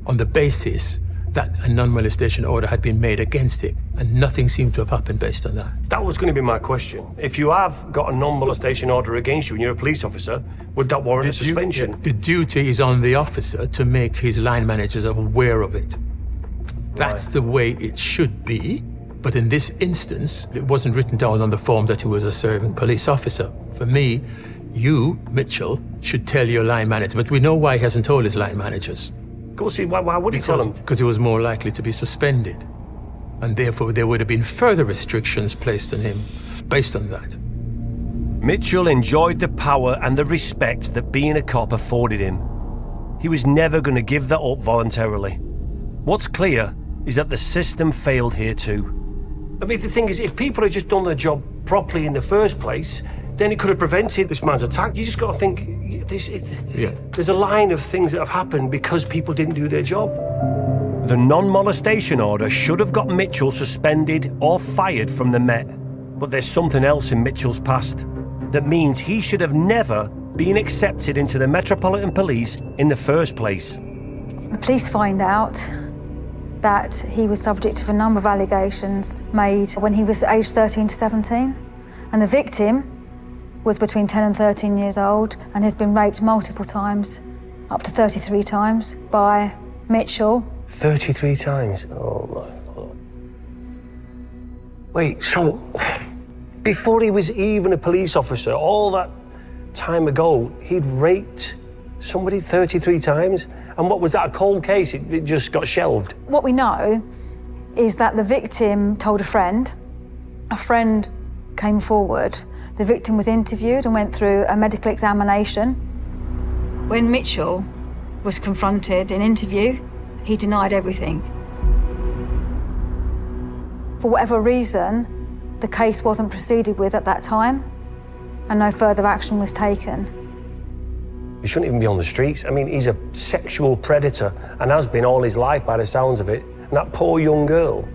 on the basis that a non-molestation order had been made against him, and nothing seemed to have happened based on that. That was going to be my question. If you have got a non-molestation order against you and you're a police officer, would that warrant a suspension? The duty is on the officer to make his line managers aware of it. That's the way it should be. But in this instance, it wasn't written down on the form that he was a serving police officer. For me, you, Mitchell, should tell your line manager. But we know why he hasn't told his line managers. Go see, why would he tell them? Because he was more likely to be suspended. And therefore, there would have been further restrictions placed on him based on that. Mitchell enjoyed the power and the respect that being a cop afforded him. He was never going to give that up voluntarily. What's clear is that the system failed here too. I mean, the thing is, if people had just done their job properly in the first place, then it could have prevented this man's attack. You just got to think, there's a line of things that have happened because people didn't do their job. The non-molestation order should have got Mitchell suspended or fired from the Met. But there's something else in Mitchell's past that means he should have never been accepted into the Metropolitan Police in the first place. The police find out. that he was subject to a number of allegations made when he was aged 13 to 17. And the victim was between 10 and 13 years old and has been raped multiple times, up to 33 times, by Mitchell. 33 times? Oh my God. Wait, so before he was even a police officer, all that time ago, he'd raped somebody 33 times? And what was that, a cold case? It just got shelved? What we know is that the victim told a friend came forward. The victim was interviewed and went through a medical examination. When Mitchell was confronted in interview, he denied everything. For whatever reason, the case wasn't proceeded with at that time, and no further action was taken. He shouldn't even be on the streets. I mean, he's a sexual predator and has been all his life by the sounds of it. And that poor young girl.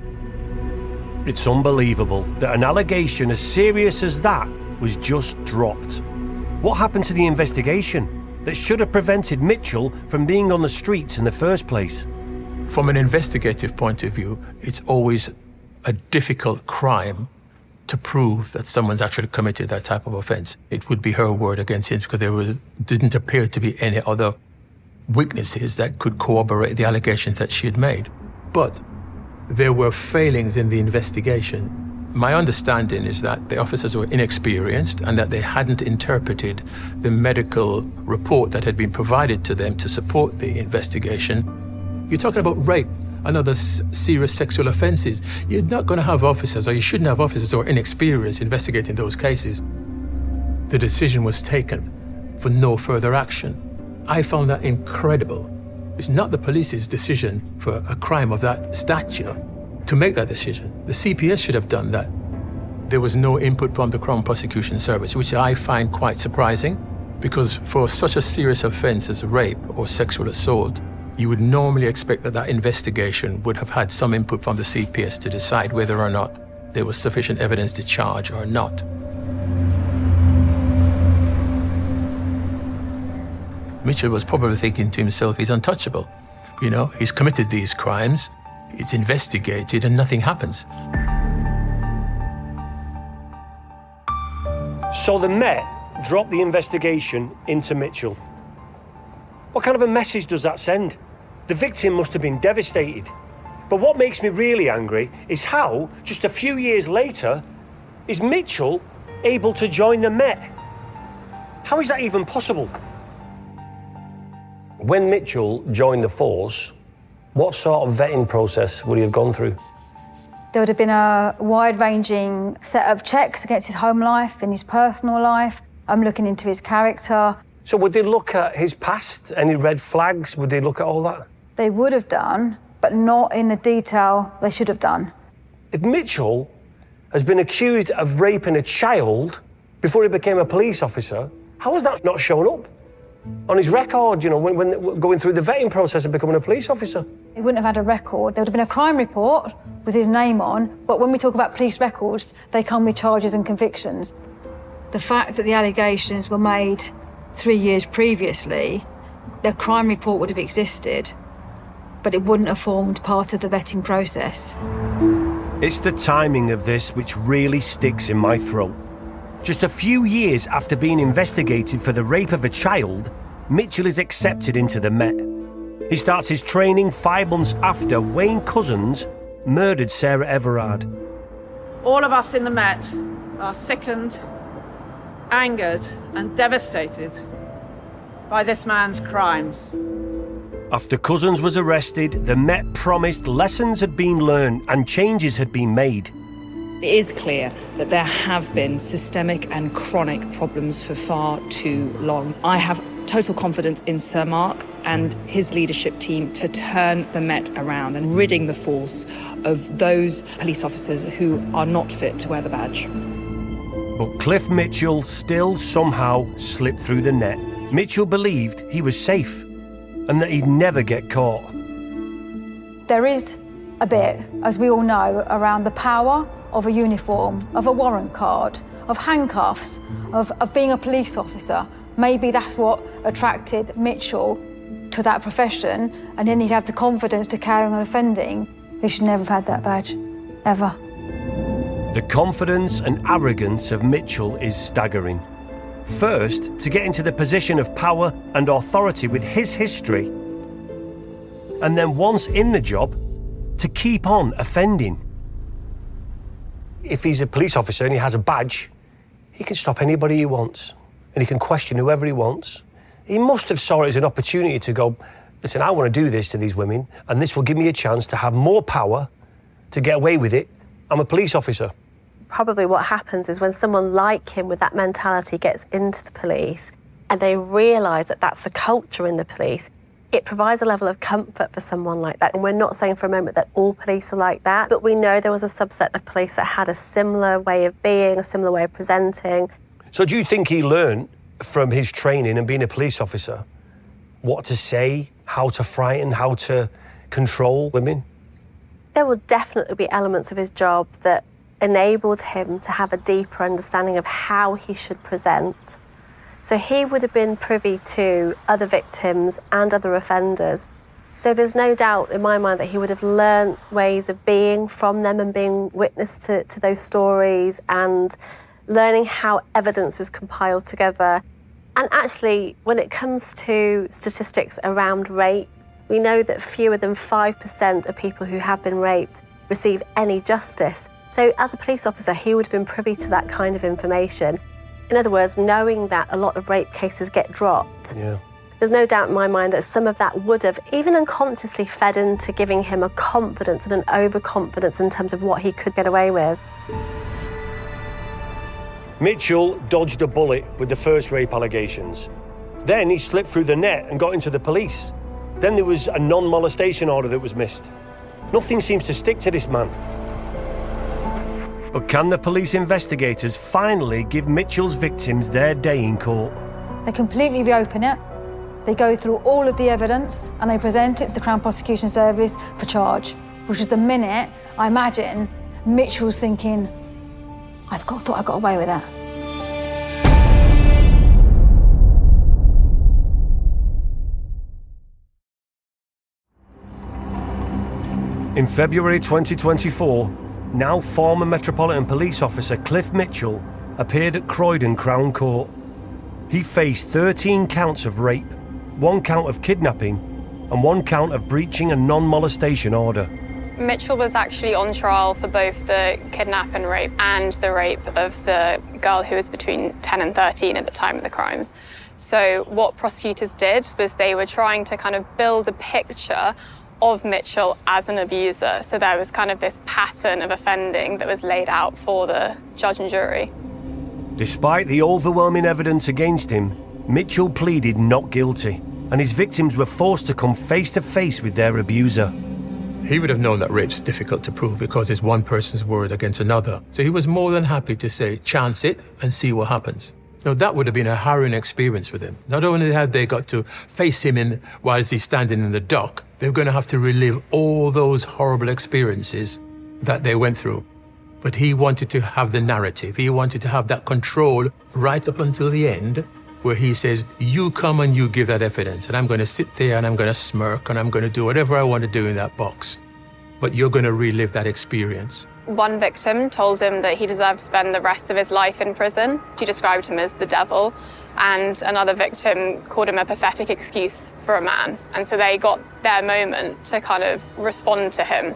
It's unbelievable that an allegation as serious as that was just dropped. What happened to the investigation that should have prevented Mitchell from being on the streets in the first place? From an investigative point of view, it's always a difficult crime to prove that someone's actually committed that type of offense. It would be her word against his because there didn't appear to be any other witnesses that could corroborate the allegations that she had made. But there were failings in the investigation. My understanding is that the officers were inexperienced and that they hadn't interpreted the medical report that had been provided to them to support the investigation. You're talking about rape and other serious sexual offenses. You're not going to have officers, or you shouldn't have officers who are inexperienced investigating those cases. The decision was taken for no further action. I found that incredible. It's not the police's decision for a crime of that stature to make that decision. The CPS should have done that. There was no input from the Crown Prosecution Service, which I find quite surprising, because for such a serious offense as rape or sexual assault, you would normally expect that investigation would have had some input from the CPS to decide whether or not there was sufficient evidence to charge or not. Mitchell was probably thinking to himself, he's untouchable. You know, he's committed these crimes, it's investigated, and nothing happens. So the Met dropped the investigation into Mitchell. What kind of a message does that send? The victim must have been devastated. But what makes me really angry is how, just a few years later, is Mitchell able to join the Met? How is that even possible? When Mitchell joined the force, what sort of vetting process would he have gone through? There would have been a wide-ranging set of checks against his home life and his personal life. I'm looking into his character. So would they look at his past, any red flags? Would they look at all that? They would have done, but not in the detail they should have done. If Mitchell has been accused of raping a child before he became a police officer, how has that not shown up on his record, you know, when going through the vetting process of becoming a police officer? He wouldn't have had a record. There would have been a crime report with his name on, but when we talk about police records, they come with charges and convictions. The fact that the allegations were made 3 years previously, the crime report would have existed, but it wouldn't have formed part of the vetting process. It's the timing of this which really sticks in my throat. Just a few years after being investigated for the rape of a child, Mitchell is accepted into the Met. He starts his training 5 months after Wayne Couzens murdered Sarah Everard. All of us in the Met are sickened, angered, and devastated by this man's crimes. After Couzens was arrested, the Met promised lessons had been learned and changes had been made. It is clear that there have been systemic and chronic problems for far too long. I have total confidence in Sir Mark and his leadership team to turn the Met around and ridding the force of those police officers who are not fit to wear the badge. But Cliff Mitchell still somehow slipped through the net. Mitchell believed he was safe and that he'd never get caught. There is a bit, as we all know, around the power of a uniform, of a warrant card, of handcuffs, of being a police officer. Maybe that's what attracted Mitchell to that profession, and then he'd have the confidence to carry on offending. He should never have had that badge, ever. The confidence and arrogance of Mitchell is staggering. First, to get into the position of power and authority with his history, and then once in the job, to keep on offending. If he's a police officer and he has a badge, he can stop anybody he wants, and he can question whoever he wants. He must have saw it as an opportunity to go, listen, I want to do this to these women, and this will give me a chance to have more power to get away with it. I'm a police officer. Probably what happens is when someone like him with that mentality gets into the police and they realise that that's the culture in the police, it provides a level of comfort for someone like that. And we're not saying for a moment that all police are like that, but we know there was a subset of police that had a similar way of being, a similar way of presenting. So do you think he learned from his training and being a police officer what to say, how to frighten, how to control women? There will definitely be elements of his job that enabled him to have a deeper understanding of how he should present. So he would have been privy to other victims and other offenders. So there's no doubt in my mind that he would have learned ways of being from them and being witness to those stories and learning how evidence is compiled together. And actually, when it comes to statistics around rape, we know that fewer than 5% of people who have been raped receive any justice. So as a police officer, he would have been privy to that kind of information. In other words, knowing that a lot of rape cases get dropped. Yeah. There's no doubt in my mind that some of that would have, even unconsciously, fed into giving him a confidence and an overconfidence in terms of what he could get away with. Mitchell dodged a bullet with the first rape allegations. Then he slipped through the net and got into the police. Then there was a non-molestation order that was missed. Nothing seems to stick to this man. But can the police investigators finally give Mitchell's victims their day in court? They completely reopen it. They go through all of the evidence and they present it to the Crown Prosecution Service for charge, which is the minute, I imagine, Mitchell's thinking, thought I got away with that. In February 2024, now former Metropolitan Police Officer Cliff Mitchell appeared at Croydon Crown Court. He faced 13 counts of rape, 1 count of kidnapping, and 1 count of breaching a non-molestation order. Mitchell was actually on trial for both the kidnap and rape and the rape of the girl who was between 10 and 13 at the time of the crimes. So what prosecutors did was they were trying to kind of build a picture of Mitchell as an abuser. So there was kind of this pattern of offending that was laid out for the judge and jury. Despite the overwhelming evidence against him, Mitchell pleaded not guilty, and his victims were forced to come face to face with their abuser. He would have known that rape's difficult to prove because it's one person's word against another. So he was more than happy to say, chance it and see what happens. Now, that would have been a harrowing experience for them. Not only had they got to face him whilst he's standing in the dock, they were going to have to relive all those horrible experiences that they went through. But he wanted to have the narrative. He wanted to have that control right up until the end, where he says, you come and you give that evidence, and I'm going to sit there and I'm going to smirk and I'm going to do whatever I want to do in that box. But you're going to relive that experience. One victim told him that he deserved to spend the rest of his life in prison. She described him as the devil. And another victim called him a pathetic excuse for a man. And so they got their moment to kind of respond to him.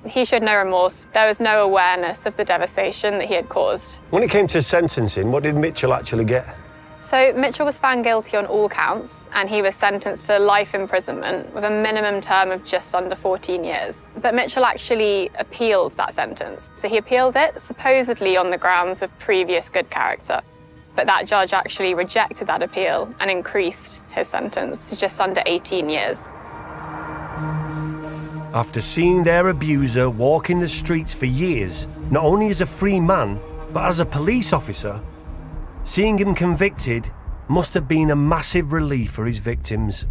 He showed no remorse. There was no awareness of the devastation that he had caused. When it came to sentencing, what did Mitchell actually get? So Mitchell was found guilty on all counts, and he was sentenced to life imprisonment with a minimum term of just under 14 years. But Mitchell actually appealed that sentence. So he appealed it, supposedly on the grounds of previous good character. But that judge actually rejected that appeal and increased his sentence to just under 18 years. After seeing their abuser walking the streets for years, not only as a free man, but as a police officer, seeing him convicted must have been a massive relief for his victims.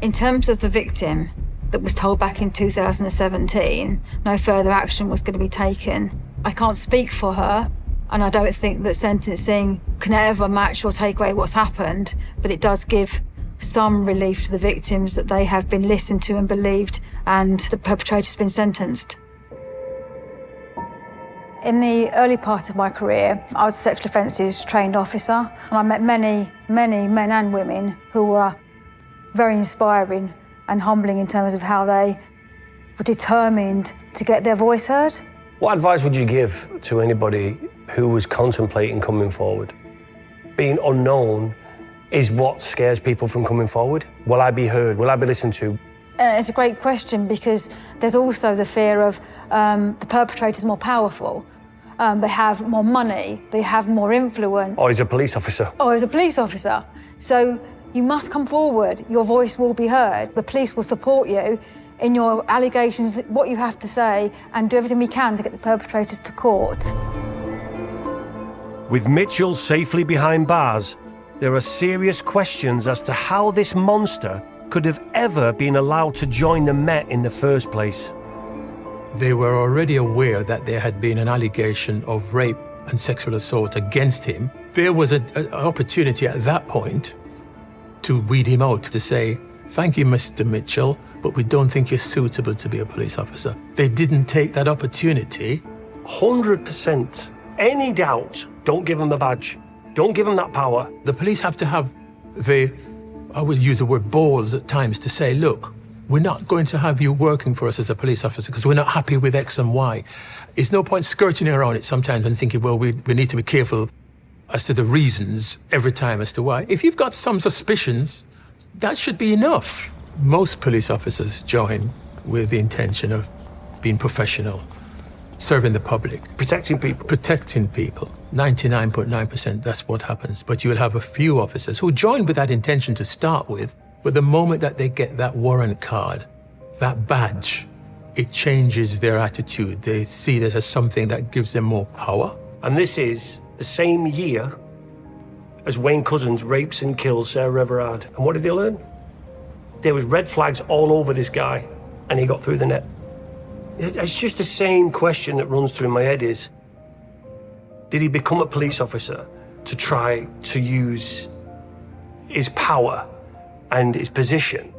In terms of the victim that was told back in 2017, no further action was going to be taken, I can't speak for her, and I don't think that sentencing can ever match or take away what's happened, but it does give some relief to the victims that they have been listened to and believed, and the perpetrator's been sentenced. In the early part of my career, I was a sexual offences trained officer, and I met many, many men and women who were very inspiring and humbling in terms of how they were determined to get their voice heard. What advice would you give to anybody who was contemplating coming forward? Being unknown is what scares people from coming forward. Will I be heard? Will I be listened to? It's a great question, because there's also the fear of the perpetrator's more powerful. They have more money, they have more influence. Or he's a police officer. Or he's a police officer. So you must come forward, your voice will be heard. The police will support you in your allegations, what you have to say, and do everything we can to get the perpetrators to court. With Mitchell safely behind bars, there are serious questions as to how this monster could have ever been allowed to join the Met in the first place. They were already aware that there had been an allegation of rape and sexual assault against him. There was an opportunity at that point to weed him out, to say, thank you, Mr. Mitchell, but we don't think you're suitable to be a police officer. They didn't take that opportunity. 100%. Any doubt, don't give them the badge. Don't give them that power. The police have to have I would use the word balls at times to say, look, we're not going to have you working for us as a police officer because we're not happy with X and Y. It's no point skirting around it sometimes and thinking, well, we need to be careful as to the reasons every time as to why. If you've got some suspicions, that should be enough. Most police officers join with the intention of being professional, serving the public. Protecting people. Protecting people. 99.9%, that's what happens. But you will have a few officers who join with that intention to start with, but the moment that they get that warrant card, that badge, it changes their attitude. They see that as something that gives them more power. And this is the same year as Wayne Couzens rapes and kills Sarah Everard. And what did they learn? There was red flags all over this guy, and he got through the net. It's just the same question that runs through my head is, did he become a police officer to try to use his power and his position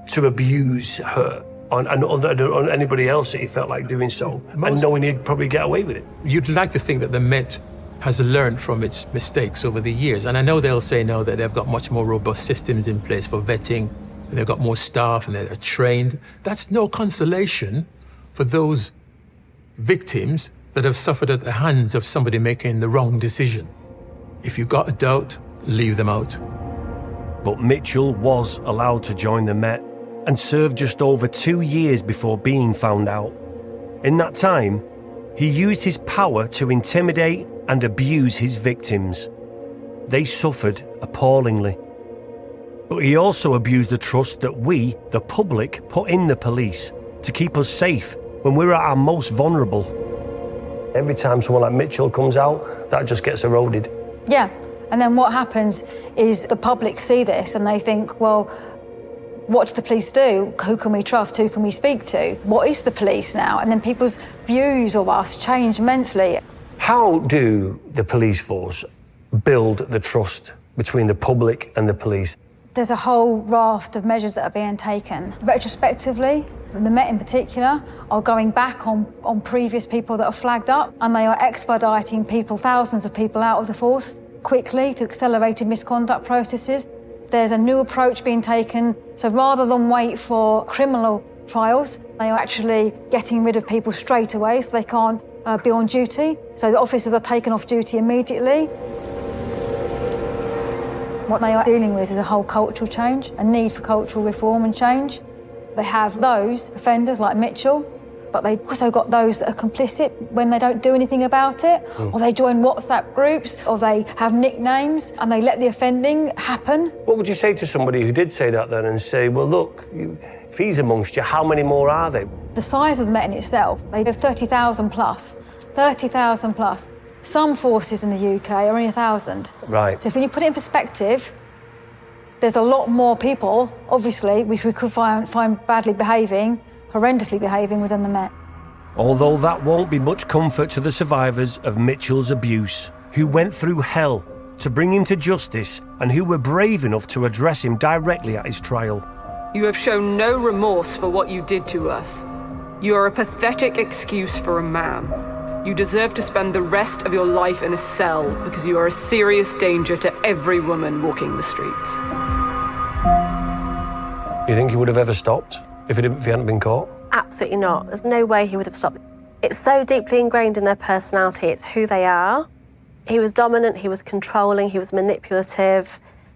to abuse her on anybody else that he felt like doing so, and knowing he'd probably get away with it? You'd like to think that the Met has learned from its mistakes over the years. And I know they'll say now that they've got much more robust systems in place for vetting, and they've got more staff, and they're trained. That's no consolation for those victims that have suffered at the hands of somebody making the wrong decision. If you've got a doubt, leave them out. But Mitchell was allowed to join the Met and served just over 2 years before being found out. In that time, he used his power to intimidate and abuse his victims. They suffered appallingly. But he also abused the trust that we, the public, put in the police to keep us safe when we're at our most vulnerable. Every time someone like Mitchell comes out, that just gets eroded. Yeah, and then what happens is the public see this and they think, well, what do the police do? Who can we trust? Who can we speak to? What is the police now? And then people's views of us change immensely. How do the police force build the trust between the public and the police? There's a whole raft of measures that are being taken. Retrospectively, the Met in particular are going back on previous people that are flagged up, and they are expediting people, thousands of people out of the force quickly through accelerated misconduct processes. There's a new approach being taken, so rather than wait for criminal trials, they are actually getting rid of people straight away so they can't be on duty. So the officers are taken off duty immediately. What they are dealing with is a whole cultural change, a need for cultural reform and change. They have those offenders like Mitchell, but they've also got those that are complicit when they don't do anything about it, or they join WhatsApp groups, or they have nicknames and they let the offending happen. What would you say to somebody who did say that then and say, well, look, if he's amongst you, how many more are they? The size of the Met in itself, they have 30,000 plus. 30,000 plus. Some forces in the UK are only 1,000. Right. So if when you put it in perspective, there's a lot more people, obviously, which we could find badly behaving, horrendously behaving within the Met. Although that won't be much comfort to the survivors of Mitchell's abuse, who went through hell to bring him to justice and who were brave enough to address him directly at his trial. You have shown no remorse for what you did to us. You are a pathetic excuse for a man. You deserve to spend the rest of your life in a cell because you are a serious danger to every woman walking the streets. You think he would have ever stopped if he hadn't been caught? Absolutely not. There's no way he would have stopped. It's so deeply ingrained in their personality. It's who they are. He was dominant, he was controlling, he was manipulative,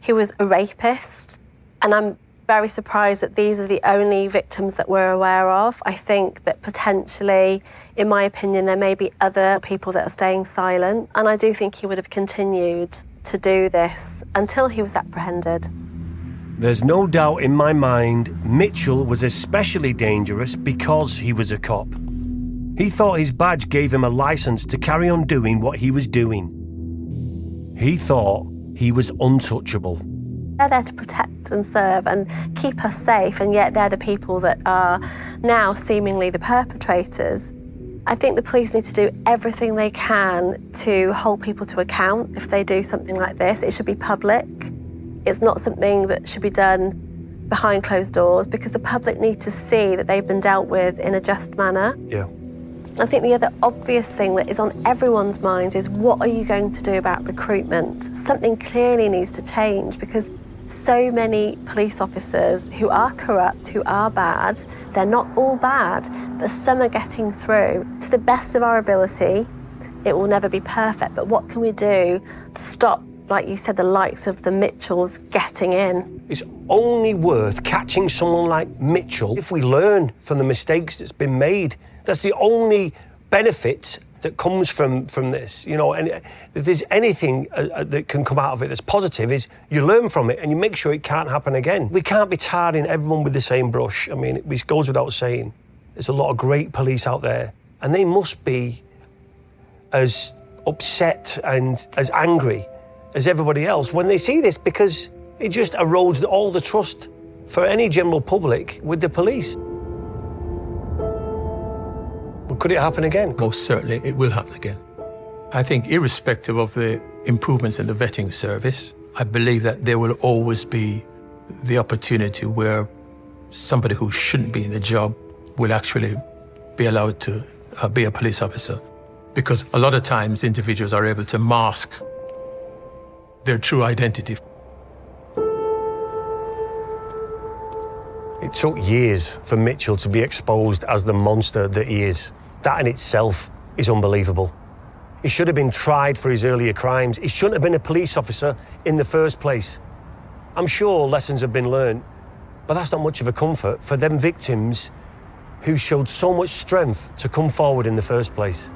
he was a rapist. And I'm very surprised that these are the only victims that we're aware of. I think that potentially, in my opinion, there may be other people that are staying silent. And I do think he would have continued to do this until he was apprehended. There's no doubt in my mind Mitchell was especially dangerous because he was a cop. He thought his badge gave him a license to carry on doing what he was doing. He thought he was untouchable. They're there to protect and serve and keep us safe, and yet they're the people that are now seemingly the perpetrators. I think the police need to do everything they can to hold people to account if they do something like this. It should be public. It's not something that should be done behind closed doors because the public need to see that they've been dealt with in a just manner. Yeah. I think the other obvious thing that is on everyone's minds is what are you going to do about recruitment? Something clearly needs to change because so many police officers who are corrupt, who are bad, they're not all bad, but some are getting through. To the best of our ability, it will never be perfect, but what can we do to stop, like you said, the likes of the Mitchells getting in? It's only worth catching someone like Mitchell if we learn from the mistakes that's been made. That's the only benefit that comes from this, you know, and if there's anything that can come out of it that's positive is you learn from it and you make sure it can't happen again. We can't be tarring everyone with the same brush. I mean, it goes without saying. There's a lot of great police out there and they must be as upset and as angry as everybody else when they see this because it just erodes all the trust for any general public with the police. Could it happen again? Most certainly, it will happen again. I think irrespective of the improvements in the vetting service, I believe that there will always be the opportunity where somebody who shouldn't be in the job will actually be allowed to be a police officer. Because a lot of times individuals are able to mask their true identity. It took years for Mitchell to be exposed as the monster that he is. That in itself is unbelievable. He should have been tried for his earlier crimes. He shouldn't have been a police officer in the first place. I'm sure lessons have been learned, but that's not much of a comfort for them victims who showed so much strength to come forward in the first place.